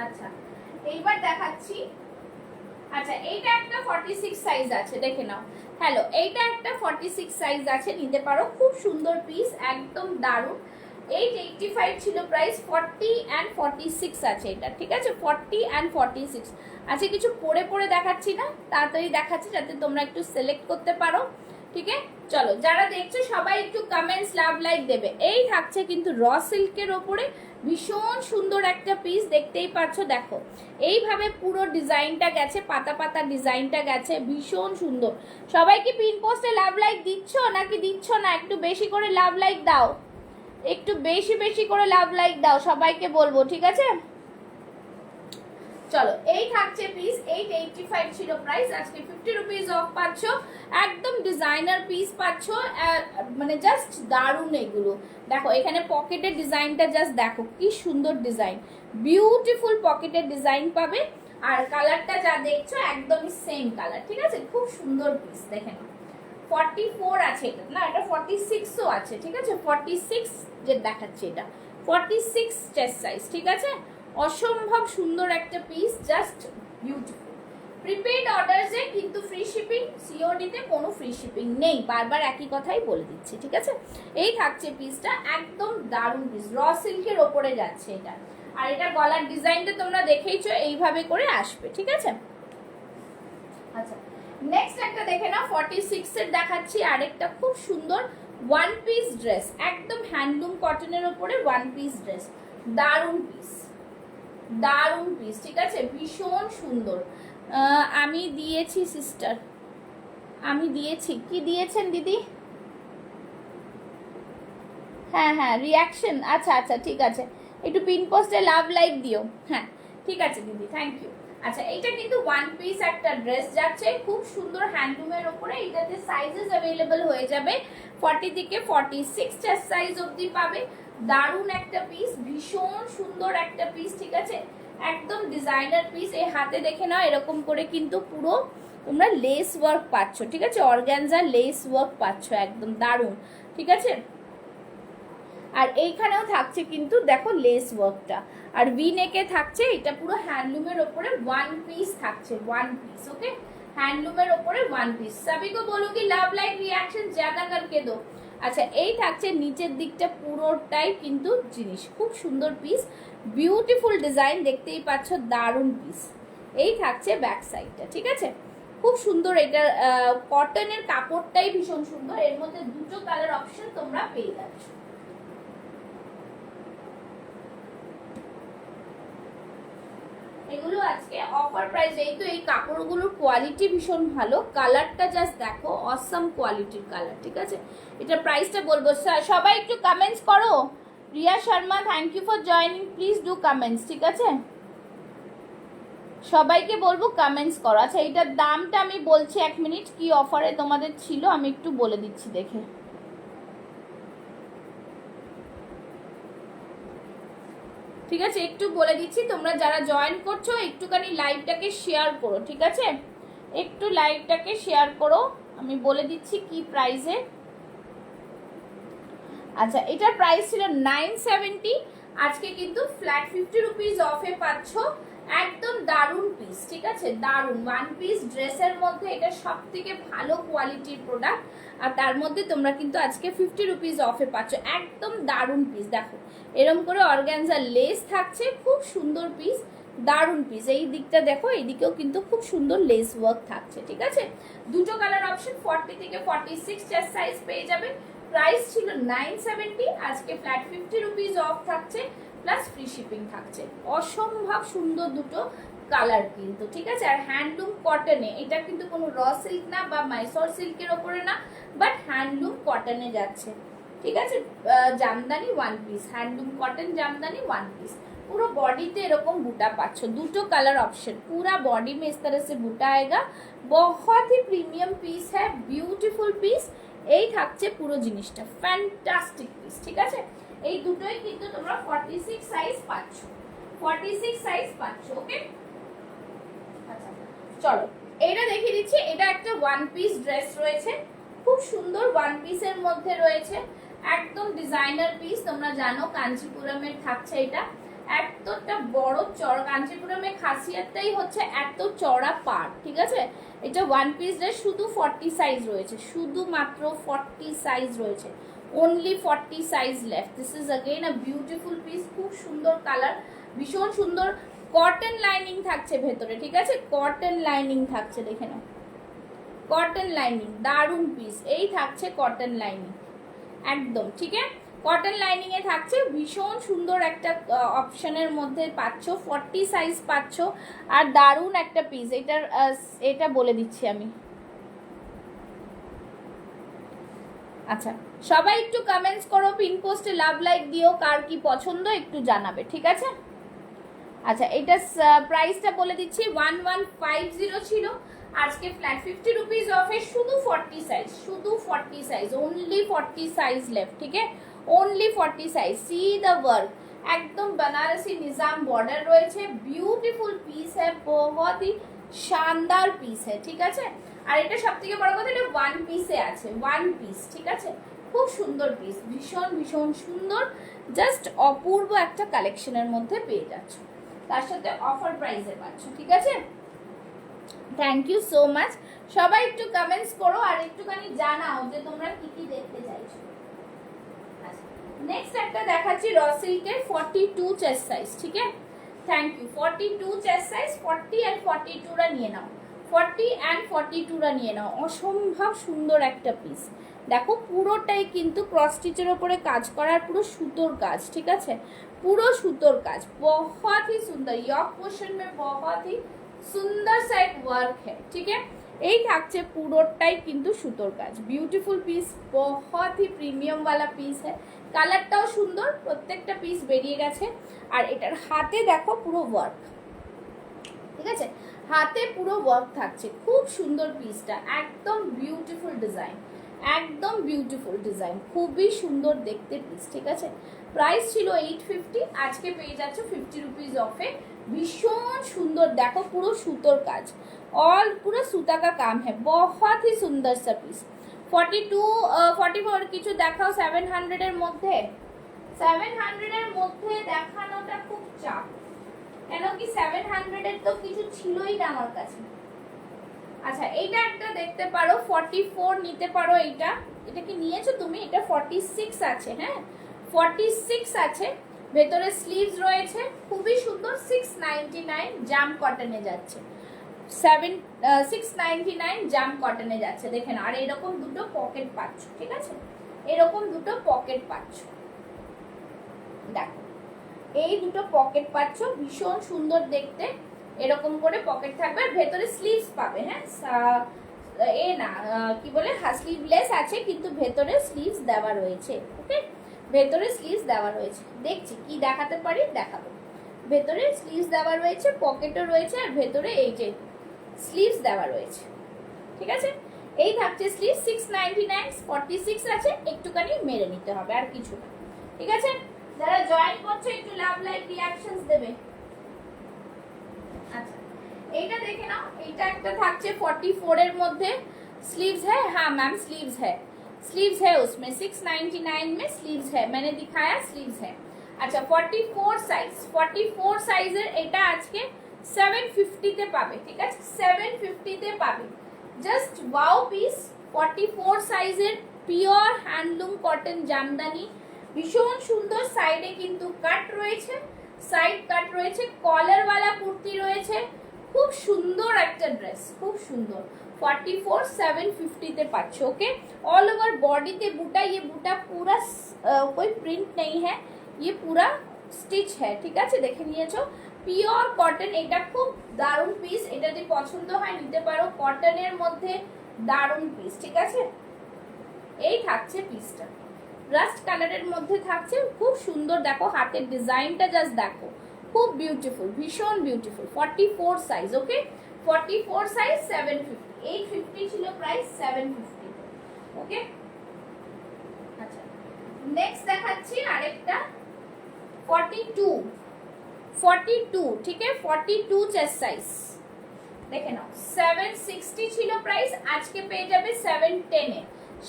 আচ্ছা, এইবার দেখাচ্ছি। আচ্ছা, এইটা একটা 46 সাইজ আছে, দেখে নাও। হ্যালো, এইটা একটা 46 সাইজ আছে, নিতে পারো। খুব সুন্দর পিস, একদম দারুণ। 885 ছিল প্রাইস, 40 and 46 আছে এটা, ঠিক আছে? 40 and 46 আচ্ছা, কিছু পরে পরে দেখাচ্ছি না, তাড়াতাড়ি দেখাচ্ছি যাতে তোমরা একটু সিলেক্ট করতে পারো, ঠিক আছে? চলো, যারা দেখছো সবাই একটু কমেন্টস, লাভ, লাইক দেবে। এই থাকছে কিন্তু র সিল্কের ওপরে ভীষণ সুন্দর একটা পিস, দেখতেই পাচ্ছ। দেখো, এইভাবে পুরো ডিজাইনটা গেছে, পাতা পাতা ডিজাইনটা গেছে, ভীষণ সুন্দর। সবাই কি পিন পোস্টে লাভ লাইক দিচ্ছ নাকি দিচ্ছ না? একটু বেশি করে লাভ লাইক দাও, একটু বেশি বেশি করে লাভ লাইক দাও, সবাইকে বলবো, ঠিক আছে? চলো, এই থাকছে পিস। 885 ছিল প্রাইস, আজকে 50 রুপিস অফ পাচ্ছ। একদম ডিজাইনার পিস পাচ্ছ, মানে জাস্ট দারুণ এগুলো। দেখো, এখানে পকেটের ডিজাইনটা জাস্ট দেখো, কি সুন্দর ডিজাইন, বিউটিফুল পকেটের ডিজাইন পাবে। আর কালারটা যা দেখছো একদমই সেম কালার, ঠিক আছে? খুব সুন্দর পিস, দেখে নাও। 44 আছে এটা, না এটা 46ও আছে, ঠিক আছে? 46 যে দেখাচ্ছে এটা 46 চেস্ট সাইজ, ঠিক আছে? অসম্ভব সুন্দর একটা পিস, জাস্ট বিউটিফুল। প্রিপেড অর্ডারসে কিন্তু ফ্রি শিপিং, সিওডিতে কোনো ফ্রি শিপিং নেই, বারবার একই কথাই বলে দিচ্ছি, ঠিক আছে? এই থাকছে পিসটা, একদম দারুণ পিস, র সিল্কের ওপরে যাচ্ছে এটা। আর এটা গলার ডিজাইনটা তোমরা দেখেইছো, এইভাবে করে আসবে, ঠিক আছে? আচ্ছা, নেক্সট একটা দেখে না, 46 এর দেখাচ্ছি। আরেকটা খুব সুন্দর ওয়ান পিস ড্রেস, একদম হ্যান্ডলুম কটনের ওপরে ওয়ান পিস ড্রেস, দারুণ পিস, দারুণ পিস, ঠিক আছে? ভীষণ সুন্দর। আমি দিয়েছি সিস্টার, আমি দিয়েছি। কি দিয়েছেন দিদি? হ্যাঁ হ্যাঁ, রিয়াকশন। আচ্ছা আচ্ছা, ঠিক আছে, একটু পিন পোস্টে লাভ লাইক দিও। হ্যাঁ, ঠিক আছে দিদি, থ্যাংক ইউ। আচ্ছা, এইটা কিন্তু ওয়ান পিস একটা ড্রেস যাচ্ছে, খুব সুন্দর হ্যান্ডলুমের ওপরে। এটাতে সাইজেস অ্যাভেলেবল হয়ে যাবে 40 থেকে 46 চেস্ট সাইজ অবধি পাবে। দারুণ একটা পিস, ভীষণ সুন্দর একটা পিস, ঠিক আছে? একদম ডিজাইনার পিস। এই হাতে দেখে নাও, এরকম করে কিন্তু পুরো তোমরা লেস ওয়ার্ক পাচ্ছ, ঠিক আছে? অর্গানজা লেস ওয়ার্ক পাচ্ছ, একদম দারুণ, ঠিক আছে? আর এইখানেও থাকছে কিন্তু দেখো লেস ওয়ার্কটা, আর ভি নেকে থাকছে। এটা পুরো হ্যান্ডলুমের ওপরে ওয়ান পিস থাকছে, ওয়ান পিস, ওকে? হ্যান্ডলুমের ওপরে ওয়ান পিস। সবই কো বলো কি লাভ লাইক রিয়াকশন জ্যাদা করকে দো। আচ্ছা, এই থাকছে নিচের দিকটা পুরোটাই কিন্তু জিনিস, খুব সুন্দর পিস, বিউটিফুল ডিজাইন, দেখতেই পাচ্ছ, দারুণ পিস। এই থাকছে ব্যাক সাইডটা, ঠিক আছে? খুব সুন্দর। এটা কটনের কাপড়টাই ভীষণ সুন্দর। এর মধ্যে দুটো কালার অপশন তোমরা পেয়ে যাচ্ছ। এগুলো আজকে অফার প্রাইস। এই তো, এই কাপড়গুলোর কোয়ালিটি ভীষণ ভালো, কালারটা জাস্ট দেখো, অসাম কোয়ালিটির কালার, ঠিক আছে? এটা প্রাইসটা বলবো, সবাই একটু কমেন্টস করো। Riya Sharma, thank you for joining, please do comments, ঠিক আছে? সবাইকে বলবো কমেন্টস করো। আচ্ছা, এইটার দামটা আমি বলছি, 1 মিনিট, কি অফারে তোমাদের ছিল আমি একটু বলে দিচ্ছি, দেখে। ঠিক আছে, একটু বলে দিচ্ছি, তোমরা যারা জয়েন করছো একটুখানি লাইভটাকে শেয়ার করো, ঠিক আছে? একটু লাইভটাকে শেয়ার করো, আমি বলে দিচ্ছি কি প্রাইসে। আচ্ছা, এটার প্রাইস ছিল 970, আজকে কিন্তু ফ্ল্যাট 50 রুপিস অফে পাচ্ছ। একদম দারুণ পিস, ঠিক আছে? দারুণ ওয়ান পিস ড্রেসের মধ্যে এটা সব থেকে ভালো কোয়ালিটির প্রোডাক্ট, আর তার মধ্যে তোমরা কিন্তু আজকে 50 রুপিস অফে পাচ্ছ। একদম দারুণ পিস, দেখো এরকম করে অর্গানজার লেস থাকছে, খুব সুন্দর পিস, দারুণ পিস। এই দিকটা দেখো, এইদিকেও কিন্তু খুব সুন্দর লেস ওয়ার্ক থাকছে, ঠিক আছে? দুটো কালার অপশন, 40 থেকে 46 চেস্ট সাইজ পেয়ে যাবে। প্রাইস ছিল 970, আজকে ফ্ল্যাট 50 রুপিস অফ থাকছে, প্লাস ফ্রি শিপিং থাকছে। অসম্ভব সুন্দর দুটো কালার কিন্তু, ঠিক আছে? আর হ্যান্ডলুম কটনে, এটা কিন্তু কোনো র সিল্ক না বা মাইসর সিল্কের ওপরে না, বাট হ্যান্ডলুম কটনে যাচ্ছে। ঠিক আছে, jamdani one piece, handloom cotton jamdani one piece. पूरा बॉडीতে এরকম বুটা পাচ্ছ, দুটো কালার অপশন, पूरा बॉडी में इस तरह से बुटा आएगा। बहुत ही प्रीमियम पीस है, ब्यूटीफुल पीस। এই থাকছে পুরো জিনিসটা, ফ্যান্টাস্টিক পিস। ঠিক আছে, এই দুটোই কিন্তু তোমরা 46 সাইজ পাচ্ছ, 46 সাইজ পাচ্ছ। ওকে, আচ্ছা চলো এটা দেখিয়ে দিচ্ছি। এটা একটা ওয়ান পিস ড্রেস রয়েছে, খুব সুন্দর ওয়ান পিসের মধ্যে রয়েছে, একদম ডিজাইনার পিস। তোমরা জানো কাঞ্চিপুরমের থাকছে এটা, এতটা বড় চড়া। কাঞ্চিপুরমের খাসিয়াতটাই হচ্ছে এত চড়া পাড়। ঠিক আছে, এটা ওয়ান পিস ড্রেস, শুধু 40 সাইজ রয়েছে, শুধুমাত্র 40 সাইজ রয়েছে, only 40 size left. This is again a beautiful piece, খুব সুন্দর কালার, ভীষণ সুন্দর। কটন লাইনিং থাকছে ভেতরে। ঠিক আছে, কটন লাইনিং থাকছে, দেখে নাও কটন লাইনিং, দারুন পিস। এই থাকছে কটন লাইনিং একদম। ঠিক আছে, কটন লাইনিং এ থাকছে, ভীষণ সুন্দর একটা অপশনের মধ্যে পাচ্ছ, 40 সাইজ পাচ্ছ, আর দারুন একটা পিস। এটার এটা বলে দিচ্ছি আমি। আচ্ছা, সবাই একটু কমেন্টস করো, পিন পোস্টে লাভ লাইক দিও, কার কি পছন্দ একটু জানাবে। ঠিক আছে, আচ্ছা এটা প্রাইসটা বলে দিচ্ছি, 1150 ছিল, আজকে ফ্ল্যাট 50 রুপিস অফে শুধু 40 সাইজ, শুধু 40 সাইজ, ओनली 40 সাইজ लेफ्ट। ठीक है, only 40 size. C the work, একদম बनारसी निजाम बॉर्डर রয়েছে, বিউটিফুল পিস है, बहुत ही शानदार পিস है। ঠিক আছে, আর এটা সবথেকে বড় কথা, এটা ওয়ান পিসে আছে, ওয়ান পিস। ঠিক আছে, খুব সুন্দর পিস, ভীষণ ভীষণ সুন্দর, জাস্ট অপূর্ব একটা কালেকশনের মধ্যে পেয়ে যাচ্ছ, তার সাথে অফার প্রাইসে পাচ্ছ। ঠিক আছে, থ্যাংক ইউ সো মাচ। সবাই একটু কমেন্টস করো আর একটুখানি জানাও যে তোমরা কি কি দেখতে চাইছো। নেক্সট একটা দেখাচ্ছি র সিল্কের 42 চেস্ট সাইজ। ঠিক আছে, thank you. 42 chest size, 40 and 42 রা নিয়ে নাও, 40 এন্ড 42 রা নিয়ে নাও। অসম্ভব সুন্দর একটা পিস, দেখো পুরোটাই কিন্তু ক্রস স্টিচের উপরে কাজ করা, আর পুরো সুতোর কাজ। ঠিক আছে, पूरा सुतोर काज, बहुत ही सुंदर, यॉक पोर्शन में बहुत ही सुंदर सा एक वर्क है। ठीक है, এই থাকছে পুরোটাই কিন্তু সুতোর কাজ, বিউটিফুল পিস, बहुत ही প্রিমিয়াম वाला পিস है। কালারটাও সুন্দর, প্রত্যেকটা পিস বেরিয়ে গেছে। আর এটার হাতে দেখো পুরো ওয়ার্ক। ঠিক আছে, হাতে পুরো ওয়ার্ক থাকছে, খুব সুন্দর পিসটা, একদম বিউটিফুল ডিজাইন, একদম বিউটিফুল ডিজাইন, খুবই সুন্দর দেখতে পিস। ঠিক আছে, প্রাইস ছিল 850, আজকে পেয়ে যাচ্ছ 50 রুপিস অফে। ভীষণ সুন্দর, দেখো পুরো সুতোর কাজ, অল পুরো সুতা কা কাম है, बहुत ही सुंदर सा পিস। 42 44 কিছু দেখাও 700 এর মধ্যে, 700 এর মধ্যে দেখানোটা খুব চাপ, কেন কি 700 এর তো কিছু ছিলই না আমার কাছে। আচ্ছা, এইটা একটা দেখতে পারো, 44 নিতে পারো। এইটা এটা কি নিয়েছো তুমি? এটা 46 আছে। হ্যাঁ, 46 আছে, ভেতরে স্লিভস রয়েছে, খুবই সুন্দর। 699 জাম কটনে যাচ্ছে, 699 জাম কটনে যাচ্ছে, দেখেন। আর এরকম দুটো পকেট পাচ্ছ। ঠিক আছে, এরকম দুটো পকেট পাচ্ছ, দেখো এই দুটো পকেট পাচ্ছ, ভীষণ সুন্দর দেখতে। এরকম করে পকেট থাকবে, আর ভেতরে স্লিভস পাবে। হ্যাঁ, এ না কি বলে, স্লিভলেস আছে, কিন্তু ভেতরে স্লিভস দেওয়া রয়েছে। ওকে, ভেতরে স্লিভস দেওয়া রয়েছে, দেখছি কি দেখাতে পারি, দেখাবো। ভেতরে স্লিভস দেওয়া রয়েছে, পকেটও রয়েছে, আর ভেতরে এই যে স্লিভস দেওয়া রয়েছে। ঠিক আছে, এই থাকছে স্লিভ। 699, 46 আছে, একটুখানি মেরে নিতে হবে, আর কিছু না। ঠিক আছে, যারা জয়েন করছে একটু লাভ লাইক রিঅ্যাকশনস দেবে। আচ্ছা, এইটা দেখে নাও, এইটা একটা থাকছে 44 এর মধ্যে, स्लीव्स है। हाँ मैम, स्लीव्स है, स्लीव्स है उसमें। 699 में स्लीव्स है, मैंने दिखाया स्लीव्स है। अच्छा, 44 সাইজ, 44 সাইজের এটা আজকে 750 তে পাবে। ঠিক আছে, 750 তে পাবে, জাস্ট ওয়াও পিস। 44 সাইজের পিওর হ্যান্ডলুম কটন জামদানি, ভীষণ সুন্দর। সাইডে কিন্তু কাট রয়েছে, সাইড কাট রয়েছে, কলার वाला কুর্তি রয়েছে, খুব সুন্দর একটা ড্রেস, খুব সুন্দর। 44 750 তে পাচ্ছ। ওকে, ऑल ओवर बॉडी ते बूटा, ये बूटा पूरा कोई प्रिंट नहीं है, ये पूरा स्टिच है। ঠিক আছে, দেখে নিয়েছো, পিওর কটন। এটা খুব দারুণ পিস, এটা যদি পছন্দ হয় নিতে পারো, কটনের মধ্যে দারুণ পিস। ঠিক আছে, এই থাকছে পিসটা, রাস্ট কালারের মধ্যে থাকছে, খুব সুন্দর। দেখো হাতের ডিজাইনটা জাস্ট দেখো, খুব বিউটিফুল, ভীষণ বিউটিফুল। 44 সাইজ, ওকে 44 সাইজ 750, 850 ছিল প্রাইস, 750, ওকে। আচ্ছা নেক্সট দেখাচ্ছি আরেকটা 42, ঠিক আছে 42 চেস্ট সাইজ, দেখে নাও। 760 ছিল প্রাইস, আজকে পেয়ে যাবে 710 এ,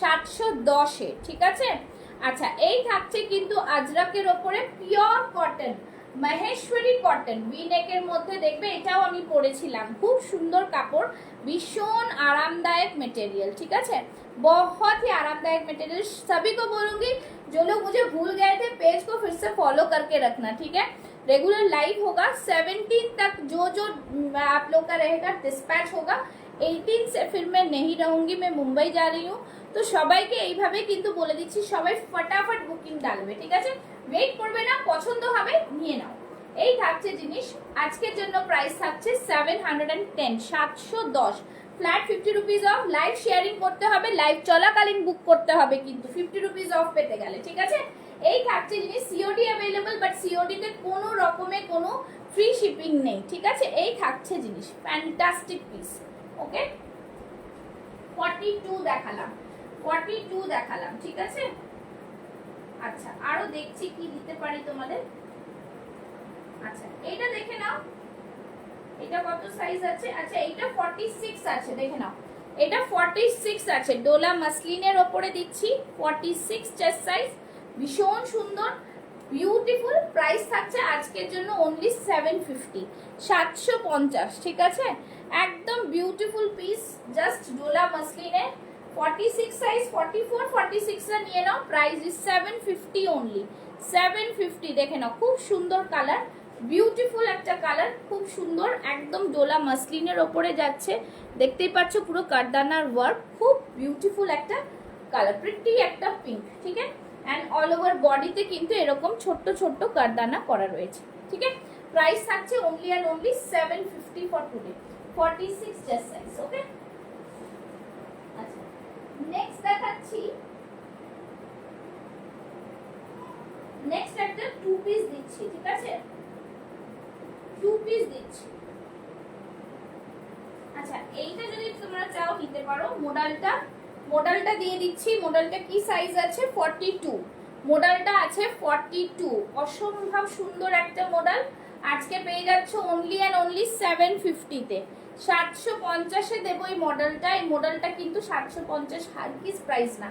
710 এ, ঠিক আছে। আচ্ছা এই থাকছে কিন্তু আজরাকের ওপরে pure cotton, Maheshwari cotton, V নেকের মধ্যে দেখবে, এটাও আমি পরেছিলাম, খুব সুন্দর কাপড়, ভীষণ आरामदायक मटेरियल, ठीक है, बहुत ही आरामदायक मटेरियल। सभी को बोलूंगी जो लोग मुझे भूल गए थे पेज को फिर से फॉलो करके रखना, ठीक है। रेगुलर लाइव होगा 17 तक, जो आप लोग का रहेगा डिस्पैच होगा। 18 से फिर मैं नहीं रहूंगी, मैं मुंबई जा रही हूँ, তো সবাইকে এইভাবে কিন্তু বলে দিচ্ছি, সবাই ফটাফট বুকিং ডালবে, ঠিক আছে, ওয়েট করবে না, পছন্দ হবে নিয়ে নাও। এই থাকছে জিনিস, আজকের জন্য প্রাইস থাকছে 710, 710, flat 50 rupees of. Live sharing করতে হবে, লাইভ চলাকালীন বুক করতে হবে কিন্তু 50 রুপিস অফ পেতে গেলে, ঠিক আছে। এই থাকছে জিনিস, সিওডি অ্যাভেলেবল, বাট সিওডিতে কোনো রকমের কোনো ফ্রি শিপিং নেই, ঠিক আছে। এই থাকছে জিনিস, ফ্যান্টাস্টিক পিস, ওকে। 42 দেখালাম, 42 দেখালাম, ঠিক আছে। আচ্ছা আরো দেখছি কি দিতে পারি তোমাদের। আচ্ছা এটা দেখে নাও, এটা কত সাইজ আছে, আচ্ছা এটা 46 আছে, দেখে নাও, এটা 46 আছে, ডোলা মাসলিনের ওপরে দিচ্ছি, 46 চেস্ট সাইজ, ভীষণ সুন্দর বিউটিফুল। প্রাইস থাকছে আজকের জন্য অনলি 750, 750, ঠিক আছে, একদম beautiful piece, just Dola মাসলিনের 46 size, 44 46 টা নিয়ে নাও, প্রাইস ইজ 750 অনলি, 750। দেখে নাও খুব সুন্দর কালার, বিউটিফুল একটা কালার, খুব সুন্দর, একদম ডোলা মাসলিনের ওপরে যাচ্ছে, দেখতেই পাচ্ছ পুরো কারদানার ওয়ার্ক, খুব বিউটিফুল একটা কালার, প্রিটি একটা পিঙ্ক, ঠিক আছে। অ্যান্ড অল ওভার বডিতে কিন্তু এরকম ছোট্ট ছোট্ট কারদানা করা রয়েছে, ঠিক আছে। প্রাইস থাকছে only and only 750 for today, 46 chest size, okay. আচ্ছা নেক্সট দেখাচ্ছি, নেক্সট একটা 2 পিস দিচ্ছি, ঠিক আছে, 2 পিস দিচ্ছি। আচ্ছা এইটা যদি তোমরা চাও নিতে পারো, মডেলটা দিয়ে দিচ্ছি, মডেলটা কি সাইজ আছে 42, মডেলটা আছে 42, অসম্ভব সুন্দর একটা মডেল, আজকে পেয়ে যাচ্ছ অনলি অ্যান্ড অনলি 750 তে, 750 এ দেবো এই মডেলটা। এই মডেলটা কিন্তু 750 হারকিস প্রাইস না,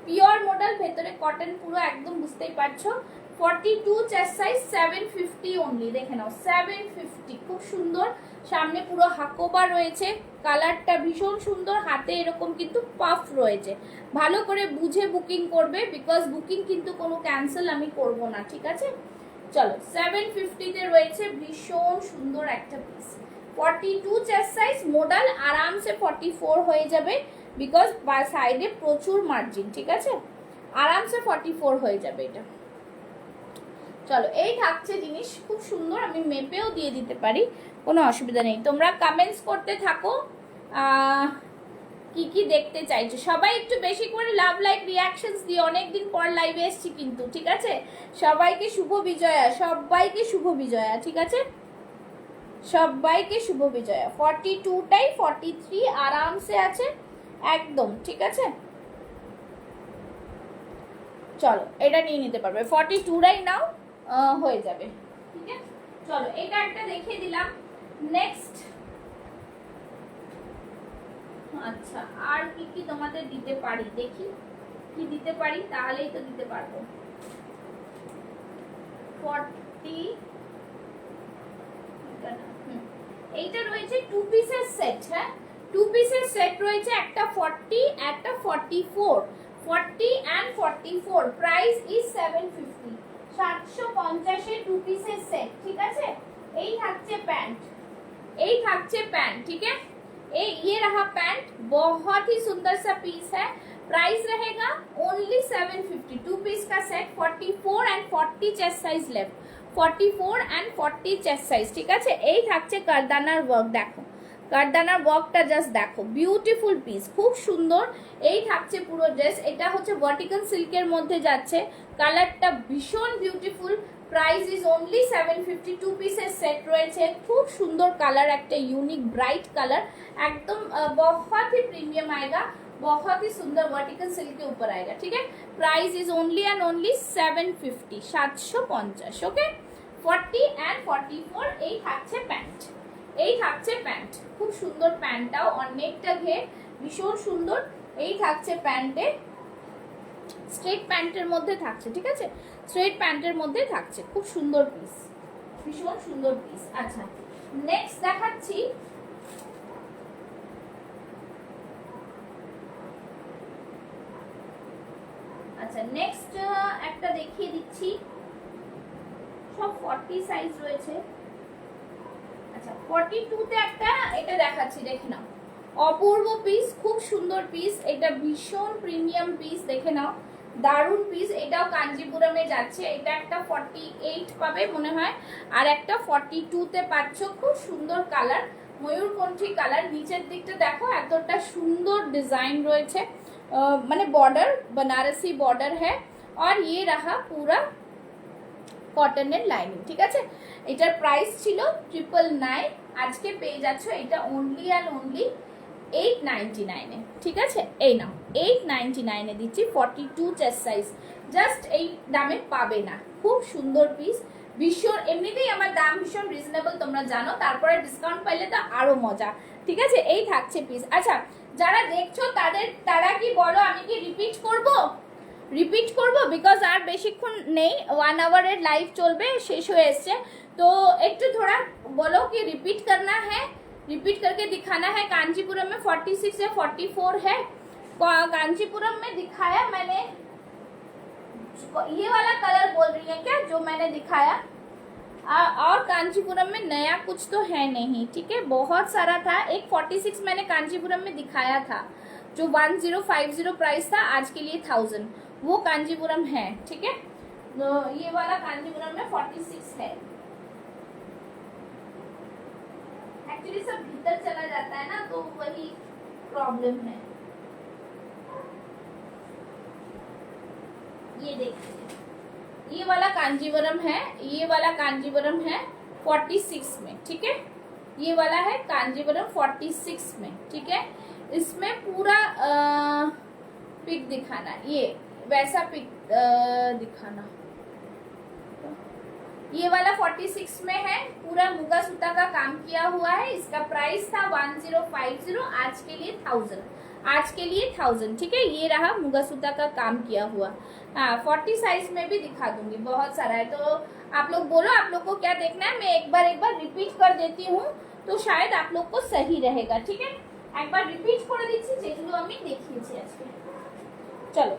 পিওর মডেল, ভেতরে কটন পুরো একদম, বুঝতেই পারছো। 42 চেস্ট সাইজ, 750 অনলি, দেখে নাও 750, খুব সুন্দর, সামনে পুরো হাকোবা রয়েছে, কালারটা ভীষণ সুন্দর, হাতে এরকম কিন্তু পাফ রয়েছে, ভালো করে বুঝে বুকিং করবে, বিকজ বুকিং কিন্তু কোনো ক্যান্সেল আমি করব না, ঠিক আছে। চলো 750 তে রয়েছে, ভীষণ সুন্দর একটা পিস, 42 চেস্ট সাইজ, মডেল আরামসে 44 হয়ে যাবে, বিকজ সাইডে প্রচুর মার্জিন, ঠিক আছে, আরামসে 44 হয়ে যাবে এটা। চলো এই থাকছে জিনিস, খুব সুন্দর, আমি মেপেও দিয়ে দিতে পারি, কোনো অসুবিধা নেই। তোমরা কমেন্টস করতে থাকো কি কি দেখতে চাইছো, সবাই একটু বেশি করে লাভ লাইক রিয়াকশনস দিয়ে, অনেকদিন পর লাইভে এসছি কিন্তু, ঠিক আছে। সবাইকে শুভ বিজয়া, সবাইকে শুভ বিজয়া, ঠিক আছে, সবাইকে শুভ বিজয়া। 42টাই 43 আরামসে আছে একদম, ঠিক আছে। চলো এটা নিয়ে নিতে পারবে, 42টাই নাও, হয়ে যাবে, ঠিক আছে। চলো এটা একটা দেখিয়ে দিলাম, নেক্সট। আচ্ছা আর কি কি তোমাদের দিতে পারি, দেখি কি দিতে পারি, তাহলেই তো দিতে পারবো। 40, এইটা রয়েছে 2 পিসের সেট, হ্যাঁ 2 পিসের সেট রয়েছে, একটা 40 একটা 44, 40 and 44, প্রাইস ইজ 750, 750 এ 2 পিসের সেট, ঠিক আছে। এই থাকছে প্যান্ট, এই থাকছে প্যান্ট, ठीक है, ये रहा पैंट, बहुत ही सुंदर सा पीस है, प्राइस रहेगा ओनली 750, 2 पीस का set, 44 and 40 chest size left, 44 and 40 chest size, ঠিক আছে। এই থাকছে কারদানার ওয়ার্ক, দেখো কারদানার ওয়ার্কটা জাস্ট দেখো, বিউটিফুল পিস, খুব সুন্দর। এই থাকছে পুরো ড্রেস। এটা হচ্ছে ভার্টিকাল সিল্কের মধ্যে যাচ্ছে, কালারটা ভীষণ বিউটিফুল। Price is only 750। 2 পিসের সেট রয়েছে, খুব সুন্দর কালার, একটা ইউনিক ব্রাইট কালার, एकदम बहुत ही प्रीमियम आएगा, बहुत ही सुंदर वर्टिकल सिल्क के ऊपर आएगा। ठीक है, price is only and only 750, 750। Okay, 40 and 44। এই থাকছে প্যান্ট, এই থাকছে প্যান্ট, খুব সুন্দর প্যান্টটাও, অনেকটা ঘের, ভীষণ সুন্দর। এই থাকছে প্যান্টে, স্ট্রেট প্যান্টের মধ্যে থাকছে। ঠিক আছে, স্ট্রেট প্যান্টের মধ্যে থাকছে, খুব সুন্দর পিস, ভীষণ সুন্দর পিস। আচ্ছা, নেক্সট দেখাচ্ছি। আচ্ছা, নেক্সট একটা দেখিয়ে দিচ্ছি, সব 40 সাইজ রয়েছে। আচ্ছা, 42 তে একটা এটা দেখাচ্ছি, দেখে নাও, অপূর্ব পিস, খুব সুন্দর পিস, এটা ভীষণ প্রিমিয়াম পিস, দেখে নাও, দারুণ পিস। এটাও কাঞ্জিপুরমে যাচ্ছে, এটা একটা 48 পাবে মনে হয়, আর একটা 42 তে পাচ্ছ। খুব সুন্দর কালার, ময়ূরকণ্ঠী কালার। নিচের দিকটা দেখো, এতটা সুন্দর ডিজাইন রয়েছে, মানে বর্ডার बनारसी বর্ডার হ্যাঁ। আর ये रहा पूरा কটনের লাইনিং। ঠিক আছে, এটার প্রাইস ছিল 999, আজকে পেয়ে যাচ্ছ এটা অনলি অ্যান্ড অনলি 899 এ। ঠিক আছে, এই নাও 899 এ দিচ্ছি, 42 চেস্ট সাইজ, জাস্ট এই দামে পাবে না। খুব সুন্দর পিস, ভীষণ, এমনিতেই আমার দাম ভীষণ রিজনেবল তোমরা জানো, তারপরে ডিসকাউন্ট পাইলে তো আরো মজা। ঠিক আছে, এই থাকছে পিস। আচ্ছা, যারা দেখছো তারা কি বলো, আমি কি রিপিট করব? রিপিট করব, বিকজ আর বেশিক্ষণ নেই, 1 আওয়ারের লাইভ চলবে, শেষ হয়ে এসছে। तो एक तो थोड़ा बोलो कि रिपीट करना है, रिपीट करके दिखाना है। कांचीपुरम में 46 या 44 है, कांचीपुरम में दिखाया मैंने, ये वाला कलर बोल रही है क्या जो मैंने दिखाया? और कांचीपुरम में नया कुछ तो है नहीं। ठीक है, बहुत सारा था, एक 46 मैंने कांचीपुरम में दिखाया था, जो 1050 प्राइस था, आज के लिए 1000, वो कांचीपुरम है। ठीक है, तो ये वाला कांचीपुरम में 46 है। एक्चुअली सब भीतर चला जाता है ना, तो वही प्रॉब्लम है। ये देखिए, ये वाला कांजीवरम है, ये वाला कांजीवरम है 46 में। ठीक है, ये वाला है कांजीवरम 46 में। ठीक है, इसमें पूरा पिक दिखाना, ये वैसा पिक दिखाना। ये वाला 46 में है, पूरा मुगा सूता का काम किया हुआ है। इसका प्राइस था 1050, आज के लिए 1000, आज के लिए 1000। ठीक है, ये रहा मुगा सूता का काम किया हुआ। हाँ, 40 साइज में भी दिखा दूंगी, बहुत सारा है। तो आप लोग बोलो, आप लोग को क्या देखना है, मैं एक बार रिपीट कर देती हूँ, तो शायद आप लोग को सही रहेगा। ठीक है, एक बार रिपीट कर दीजिए যেগুলো আমি দেখিয়েছি আজকে। चलो,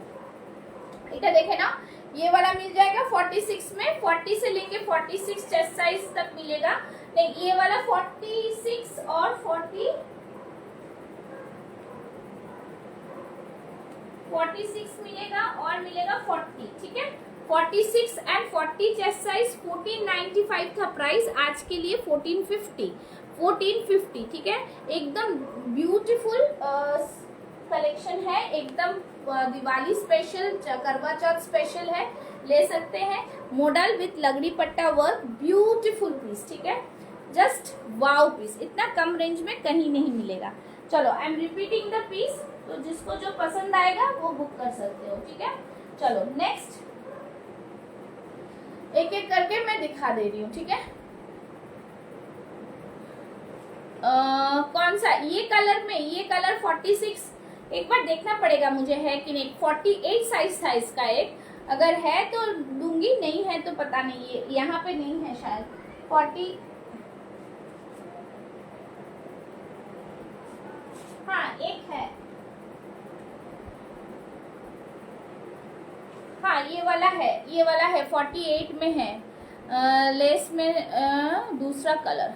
এটা দেখে নাও, ये वाला मिल जाएगा 46 में, 40 से लेके 46 चेस्ट साइज तक मिलेगा। नहीं, ये वाला 46 और 46 मिलेगा, और मिलेगा 40। ठीक है, 46 एंड 40 चेस्ट साइज 1495 था प्राइस, आज के लिए 1450। ठीक है, एकदम ब्यूटीफुल कलेक्शन है, एकदम दिवाली स्पेशल, करवा चौथ स्पेशल है, ले सकते हैं। मॉडल विथ लगड़ी पट्टा वर्क, ब्यूटीफुल पीस। ठीक है, जस्ट वाव पीस, इतना कम रेंज में कहीं नहीं मिलेगा। चलो, I am repeating the piece, तो जिसको जो पसंद आएगा वो बुक कर सकते हो। ठीक है, चलो नेक्स्ट, एक एक करके मैं दिखा दे रही हूँ। ठीक है, कौन सा, ये कलर में, ये कलर 46, एक बार देखना पड़ेगा मुझे है कि नहीं। 48 साइज था इसका एक, अगर है तो दूंगी, नहीं है तो पता नहीं, ये यहाँ पे नहीं है शायद। 40, हाँ एक है, हाँ ये वाला है, ये वाला है 48 में है। लेस में दूसरा कलर,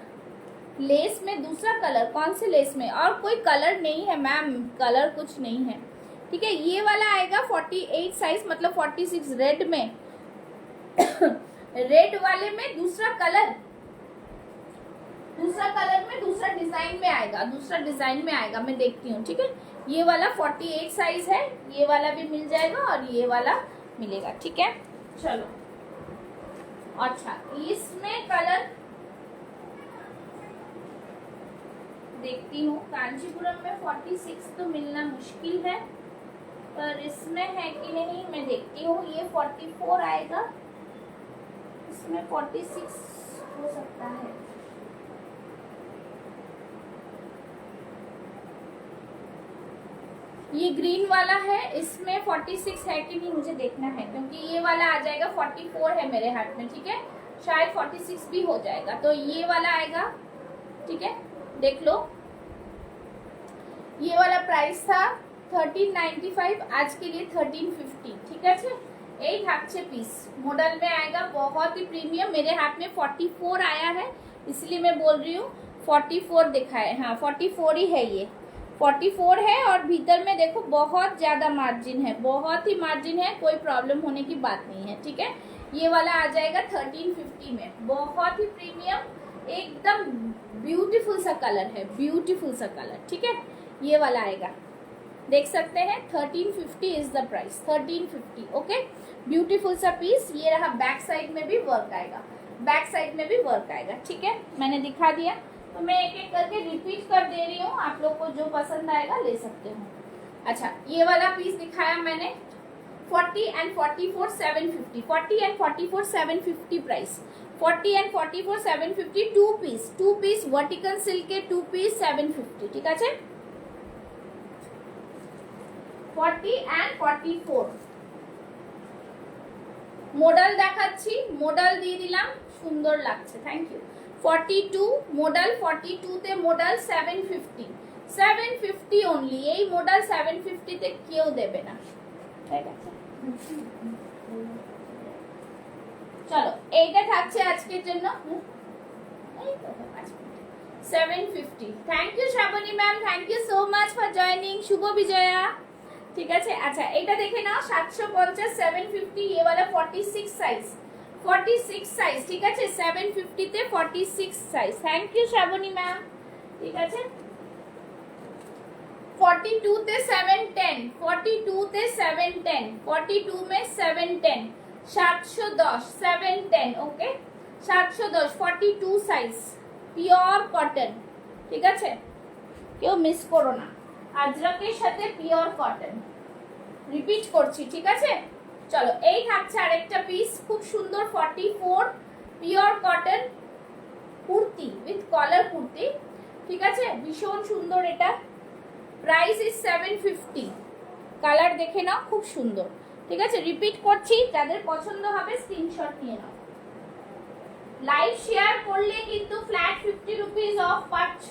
लेस में दूसरा कलर, कौन से लेस में, और कोई कलर नहीं है मैम, कलर कुछ नहीं है। ठीक है, ये वाला आएगा 48 साइज, मतलब 46 रेड में रेड वाले में दूसरा कलर, दूसरा कलर में दूसरा डिजाइन में आएगा, दूसरा डिजाइन में आएगा, मैं देखती हूँ, ठीक है। ये वाला 48 साइज है, ये वाला भी मिल जाएगा और ये वाला मिलेगा, ठीक है। चलो अच्छा, इसमें कलर देखती हूँ। कांचीपुरम में 46 तो मिलना मुश्किल है, पर इसमें है कि नहीं मैं देखती हूँ। ये 44 आएगा, इसमें 46 हो सकता है। ये ग्रीन वाला है, इसमें 46 है कि नहीं मुझे देखना है, क्योंकि ये वाला आ जाएगा 44 है मेरे हाथ में, ठीक है। शायद 46 भी हो जाएगा, तो ये वाला आएगा, ठीक है। देख लो, ये वाला प्राइस था 1395, आज के लिए 1350, ठीक है। এই থাকছে পিস, मॉडल में आएगा, बहुत ही प्रीमियम। मेरे हाथ में 44 आया है, इसलिए मैं बोल रही हूँ 44 दिखा है। हाँ 44 ही है, ये 44 है। और भीतर में देखो बहुत ज्यादा मार्जिन है, बहुत ही मार्जिन है, कोई प्रॉब्लम होने की बात नहीं है, ठीक है। ये वाला आ जाएगा 1350 में, बहुत ही प्रीमियम, एकदम ब्यूटीफुल सा कलर है, ब्यूटीफुल सा कलर, ठीक है। ये वाला आएगा, देख सकते हैं 1350 is the price, 1350, okay. Beautiful सा पीस। ये रहा, बैक साइड में भी वर्क आएगा, बैक साइड में भी वर्क आएगा, ठीक है। मैंने दिखा दिया, तो मैं एक एक करके रिपीट कर दे रही हूँ, आप लोग को जो पसंद आएगा ले सकते हो। अच्छा, ये वाला पीस दिखाया मैंने 40 and 44 750, 40 and 44 750 price, 40 and 44 750, two piece vertical silk के 2 पीस 750, ठीक है। 40 and 44 মডেল দেখাচ্ছি, মডেল দিয়ে দিলাম, সুন্দর লাগছে, থ্যাংক ইউ। 42 মডেল, 42 তে মডেল 750, 750 অনলি। এই মডেল 750 তে কেউ দেবে না, ঠিক আছে। চলো, এইটা থাকছে আজকের জন্য 750। Thank you Shrabani ma'am, thank you so much for joining, Shubho Bijoya, ঠিক আছে। আচ্ছা, এটা দেখে নাও 750 750, ये वाला 46 সাইজ, 46 সাইজ, ঠিক আছে। 750 তে 46 size, thank you Shrabani ma'am, ঠিক আছে। 42 তে 710, 42 তে 710, 42 में 710, 710 710, ওকে 710, 42 সাইজ, পিওর কটন, ঠিক আছে। কেউ মিস করো না, আজরাকের সাথে পিওর কটন, রিপিট করছি, ঠিক আছে। চলো, এই থাকছে আরেকটা পিস, খুব সুন্দর 44 পিওর কটন কুর্তি উইথ কলার কুর্তি, ঠিক আছে। ভীষণ সুন্দর, এটা প্রাইস ইজ 750। কালার দেখে নাও, খুব সুন্দর, ঠিক আছে। রিপিট করছি, যাদের পছন্দ হবে স্ক্রিনশট নিয়ে নাও। লাইভ শেয়ার করলে কিন্তু फ्लैट 50 रुपीस ऑफ পাচ্ছ,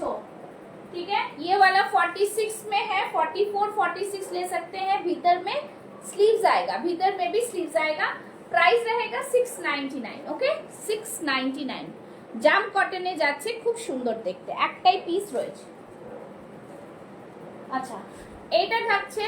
ठीक है। ये वाला 46 में है, 44 46 ले सकते हैं। भीतर में स्लीव्स आएगा, भीतर में भी स्लीव्स आएगा। प्राइस रहेगा 699, ओके 699। জাম কটনে যাচ্ছে, খুব সুন্দর দেখতে, একটাই পিস রয়েছে। আচ্ছা, এইটা থাকছে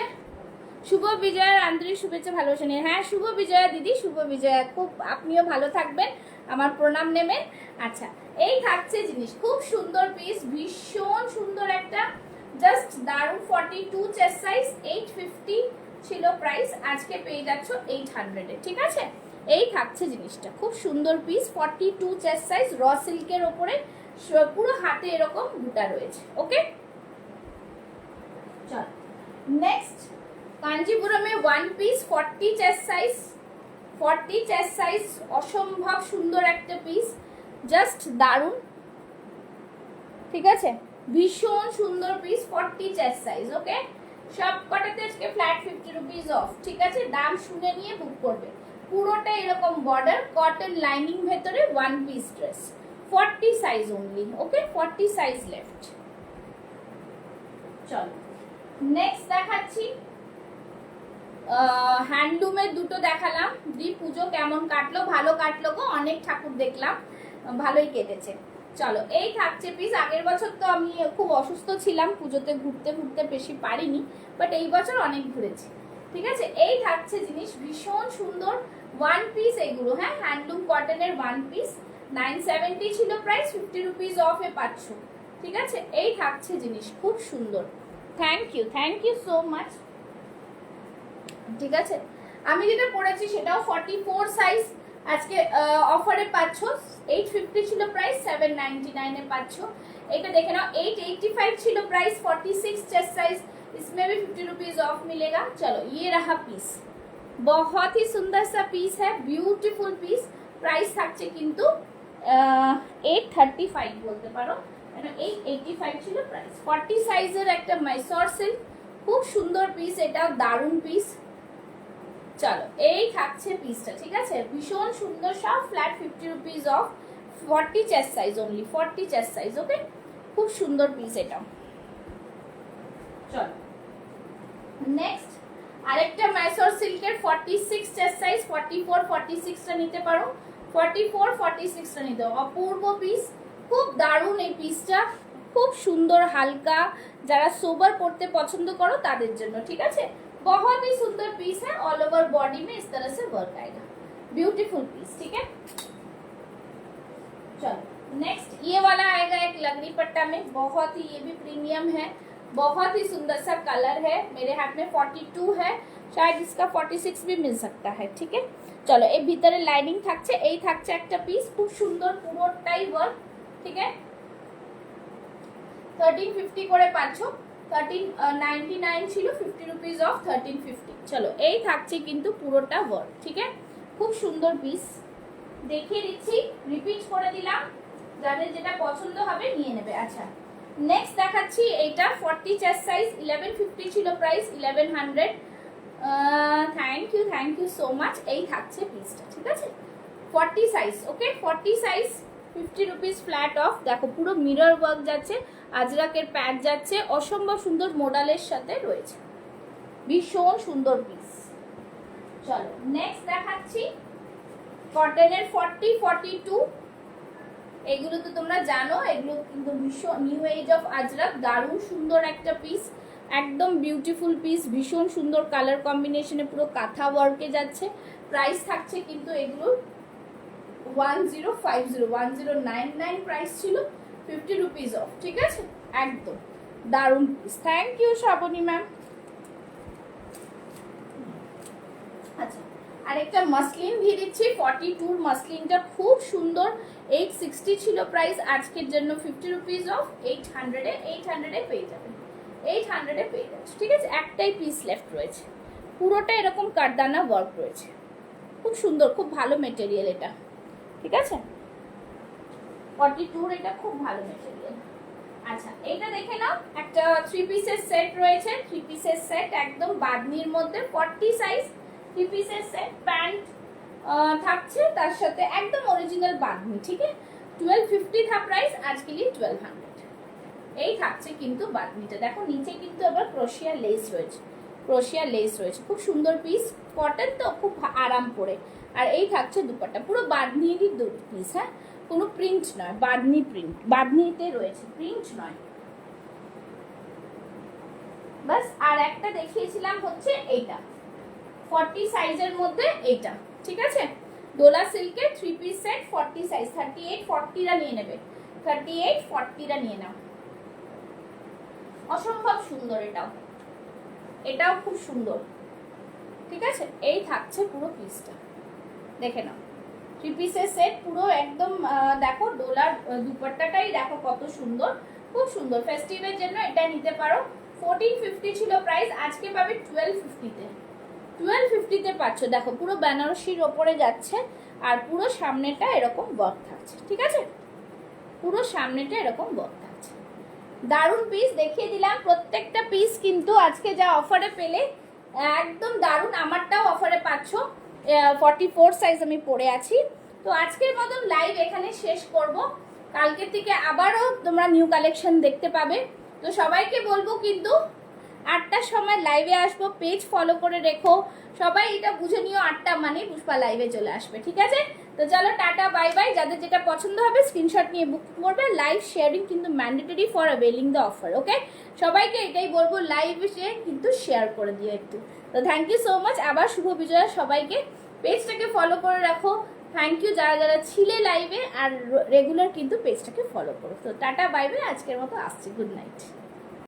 শুভ বিজয়ার আন্তরিক শুভেচ্ছা ভালোবাসা নিয়ে। হ্যাঁ শুভ বিজয়া দিদি, শুভ বিজয়া, খুব আপনিও ভালো থাকবেন, আমার প্রণাম নেবেন। আচ্ছা, এই থাকছে জিনিস, খুব সুন্দর পিস, ভীষণ সুন্দর একটা, জাস্ট দারুণ। 42 চেস্ট সাইজ, 850 ছিল প্রাইস, আজকে পেয়ে যাচ্ছ 800 এ, ঠিক আছে। এই থাকছে জিনিসটা, খুব সুন্দর পিস, 42 চেস্ট সাইজ, র সিল্কের ওপরে পুরো হাতে এরকম বুটা রয়েছে, ওকে। চল নেক্সট, কাঞ্জিপুরমে 1 piece 40 chest size, 40 chest size, অসম্ভব সুন্দর একটা পিস, জাস্ট দারুণ, ঠিক আছে। ভীষণ সুন্দর পিস, 40 চেস্ট সাইজ, ওকে। সব কটাতে আজকে ফ্ল্যাট 50 রুপিস অফ, ঠিক আছে। দাম শুনে নিয়ে বুক করবে। পুরোটা এরকম বর্ডার, কটন লাইনিং ভেতরে, 1 পিস ড্রেস, 40 সাইজ অনলি, ওকে 40 সাইজ লেফট। চলো নেক্সট দেখাচ্ছি, হ্যান্ডলুমের দুটো দেখালাম। দি পুজো কেমন কাটলো? ভালো কাটলো গো, অনেক ঠাকুর দেখলাম, ভালোই কেটেছে। চলো, এই থাকছে পিস। আগের বছর তো আমি খুব অসুস্থ ছিলাম, পুজোতে ঘুরতে ঘুরতে বেশি পারিনি, বাট এই বছর অনেক ঘুরেছি, ঠিক আছে। এই থাকছে জিনিস, ভীষণ সুন্দর 1 পিস এগুলো, হ্যাঁ হ্যান্ডলুম কটনের 1 পিস, 970 ছিল প্রাইস, 50 রুপিস অফে পাচ্ছ। ঠিক আছে, এই থাকছে জিনিস, খুব সুন্দর। Thank you so much. ঠিক আছে, আমি যেটা পড়েছি সেটাও 44 সাইজ, আজকে অফারে পাচ্ছ। 850 ছিল প্রাইস, 799 এ পাচ্ছ। এটা দেখে নাও, 885 ছিল प्राइस, 46 चेस्ट साइज, इसमें भी 50 रुपीज ऑफ मिलेगा। चलो ये रहा पीस, बहुत ही सुंदर सा पीस है, ब्यूटीफुल पीस। प्राइस থাকছে কিন্তু 835 বলতে পারো, 885 ছিল প্রাইস। 40 সাইজের একটা মাইসর সিল্ক, খুব সুন্দর পিস, এটা দারুণ পিস। চলো এই থাকছে পিসটা, ঠিক আছে, ভীষণ সুন্দর, সব flat 50 rupees off, 40 chest size only, 40 chest size. Okay, খুব সুন্দর পিস এটা। চলো নেক্সট আরেকটা মাইসর সিল্কের 46 চেস্ট সাইজ, 44 46 টা নিতে পারো, 44 46 টা নিতে পারো। অপূর্ব পিস, খুব দারুণ এই পিসটা, খুব সুন্দর, হালকা, যারা সোবার পড়তে পছন্দ করো তাদের জন্য। ঠিক আছে, बहुत ही सुंदर पीस है, ऑल ओवर बॉडी में इस तरह से वर्क आएगा, ब्यूटीफुल पीस। ठीक है, चलो नेक्स्ट ये वाला आएगा एक लगड़ी पट्टा में, बहुत ही, ये भी प्रीमियम है, बहुत ही सुंदर सा कलर है। मेरे हाथ में 42 है, शायद इसका 46 भी मिल सकता है। ठीक है, चलो এই ভিতরে লাইনিং থাকছে, এই থাকছে একটা পিস, খুব সুন্দর, পুরোটাই ওয়ার্ক। ঠিক আছে, 1350 করে পাচ্ছ, 1399 ছিল, 50 রুপিস অফ 1350। চলো এই থাকছে কিন্তু পুরোটা ওয়ার্ক। ঠিক আছে, খুব সুন্দর পিস, দেখিয়ে দিচ্ছি, রিপিট করে দিলাম, যাদের যেটা পছন্দ হবে নিয়ে নেবে। আচ্ছা নেক্সট দেখাচ্ছি, এইটা 40 চেস্ট সাইজ, 1150 ছিল price, 1100। Thank you so much. এই থাকছে পিসটা, ঠিক আছে, 40 size. Okay, 40 size, 50 rupees flat off. দেখো পুরো মিরর ওয়ার্ক যাচ্ছে, আজরাকের প্যাচ যাচ্ছে, অসম্ভব সুন্দর মোডালের সাথে রয়েছে, ভীষণ সুন্দর পিস। চলো নেক্সট দেখাচ্ছি কটনের 40 42, এগুলো তো তোমরা জানো, এগুলো কিন্তু ভীষণ নিউ এজ অফ আজরাক, দারুণ সুন্দর একটা পিস, একদম বিউটিফুল পিস, ভীষণ সুন্দর কালার কম্বিনেশনে, পুরো কাঁথা ওয়ার্কে যাচ্ছে। প্রাইস থাকছে কিন্তু এগুলো 1050 1099 প্রাইস ছিল, 50 রুপিস অফ। ঠিক আছে, একদম দারুণ piece. Thank you Shrabani ma'am. আচ্ছা আরেকটা মাসলিন দিয়ে দিচ্ছি, 42 মাসলিনটা খুব সুন্দর, 860 ছিল প্রাইস, আজকের জন্য 50 রুপিস অফ, 800 এ পেয়ে যাবেন, 800 এ পেয়ে যাচ্ছে। ঠিক আছে, একটাই পিস লেফট রয়েছে, পুরোটা এরকম কারদানা ওয়ার্ক রয়েছে, খুব সুন্দর, খুব ভালো মেটেরিয়াল এটা। ঠিক আছে, 42 এটা খুব ভালো মেটেরিয়াল। আচ্ছা এটা দেখে নাও, একটা 3 পিসের সেট রয়েছে, 3 পিসের সেট একদম বাদনির মধ্যে, 40 সাইজ, 3 পিসের সেট, প্যান্ট থাকছে তার সাথে, একদম অরিজিনাল বাদনি। ঠিক আছে, 1250 था প্রাইস, আজকে লিয়ে 1200। এই থাকছে কিন্তু বাদনিটা, দেখো নিচে কিন্তু আবার ক্রোশিয়া লেস রয়েছে, ক্রোশিয়া লেস রয়েছে, খুব সুন্দর পিস, কটন তো খুব আরাম পরে। আর এই থাকছে দুপাট্টা, পুরো বাদনিরই পিস, হ্যাঁ, কোনো প্রিন্ট নয়, বাদনি প্রিন্ট, বাদনিতে রয়েছে, প্রিন্ট নয়। বাস আর একটা দেখিয়েছিলাম হচ্ছে এইটা 40 সাইজের মধ্যে, এইটা ঠিক আছে, ডোলা সিল্কের 3 পিস সেট, 40 সাইজ, 38 40টা নিয়ে নেবে, 38 40টা নিয়ে নাও, অসম্ভব সুন্দর। এটাও খুব সুন্দর। ঠিক আছে, এই থাকছে পুরো পিসটা, দেখে নাও, 3 পিসের সেট, পুরো একদম দেখো ডোলার দুপাট্টাটাই দেখো কত সুন্দর, খুব সুন্দর। ফেস্টিভের জন্য এটা নিতে পারো, 1450 ছিল প্রাইস, আজকে পাবে 1250-তে, 1250-তে পাচ্ছ। দেখো পুরো বেনারসির ওপরে যাচ্ছে, আর পুরো সামনেটা এরকম ওয়ার্ক থাকছে। ঠিক আছে, পুরো সামনেটা এরকম ওয়ার্ক থাকছে, দারুণ পিস দেখিয়ে দিলাম। প্রত্যেকটা পিস কিন্তু আজকে যা অফারে পেলে একদম দারুণ, আমারটাও অফারে পাচ্ছ, 44 সাইজ আমি পরে আছি। তো আজকের মতন লাইভ এখানে শেষ করব, কালকের থেকে আবারও তোমরা নিউ কালেকশন দেখতে পাবে। তো সবাইকে বলবো কিন্তু 8টার সময় লাইভে আসবো, পেজ ফলো করে রেখো, সবাই এটা বুঝে নিও 8টা মানে পুষ্পা লাইভে চলে আসবে। ঠিক আছে, তো চলো টাটা বাই বাই। যাদের যেটা পছন্দ হবে স্ক্রিনশট নিয়ে বুক করবে, লাইভ শেয়ারিং কিন্তু mandatory for availing the offer. Okay, সবাইকে এটাই বলবো, লাইভ এসে কিন্তু শেয়ার করে দিও একটু। তো থ্যাংক ইউ সো মাচ, আবার শুভ বিজয়া সবাইকে, পেজটাকে ফলো করে রাখো, থ্যাংক ইউ যারা যারা ছিলে লাইভে, আর রেগুলার কিন্তু পেজটাকে ফলো করো। তো টাটা বাই বাই, আজকের মতো আসছি, গুড নাইট।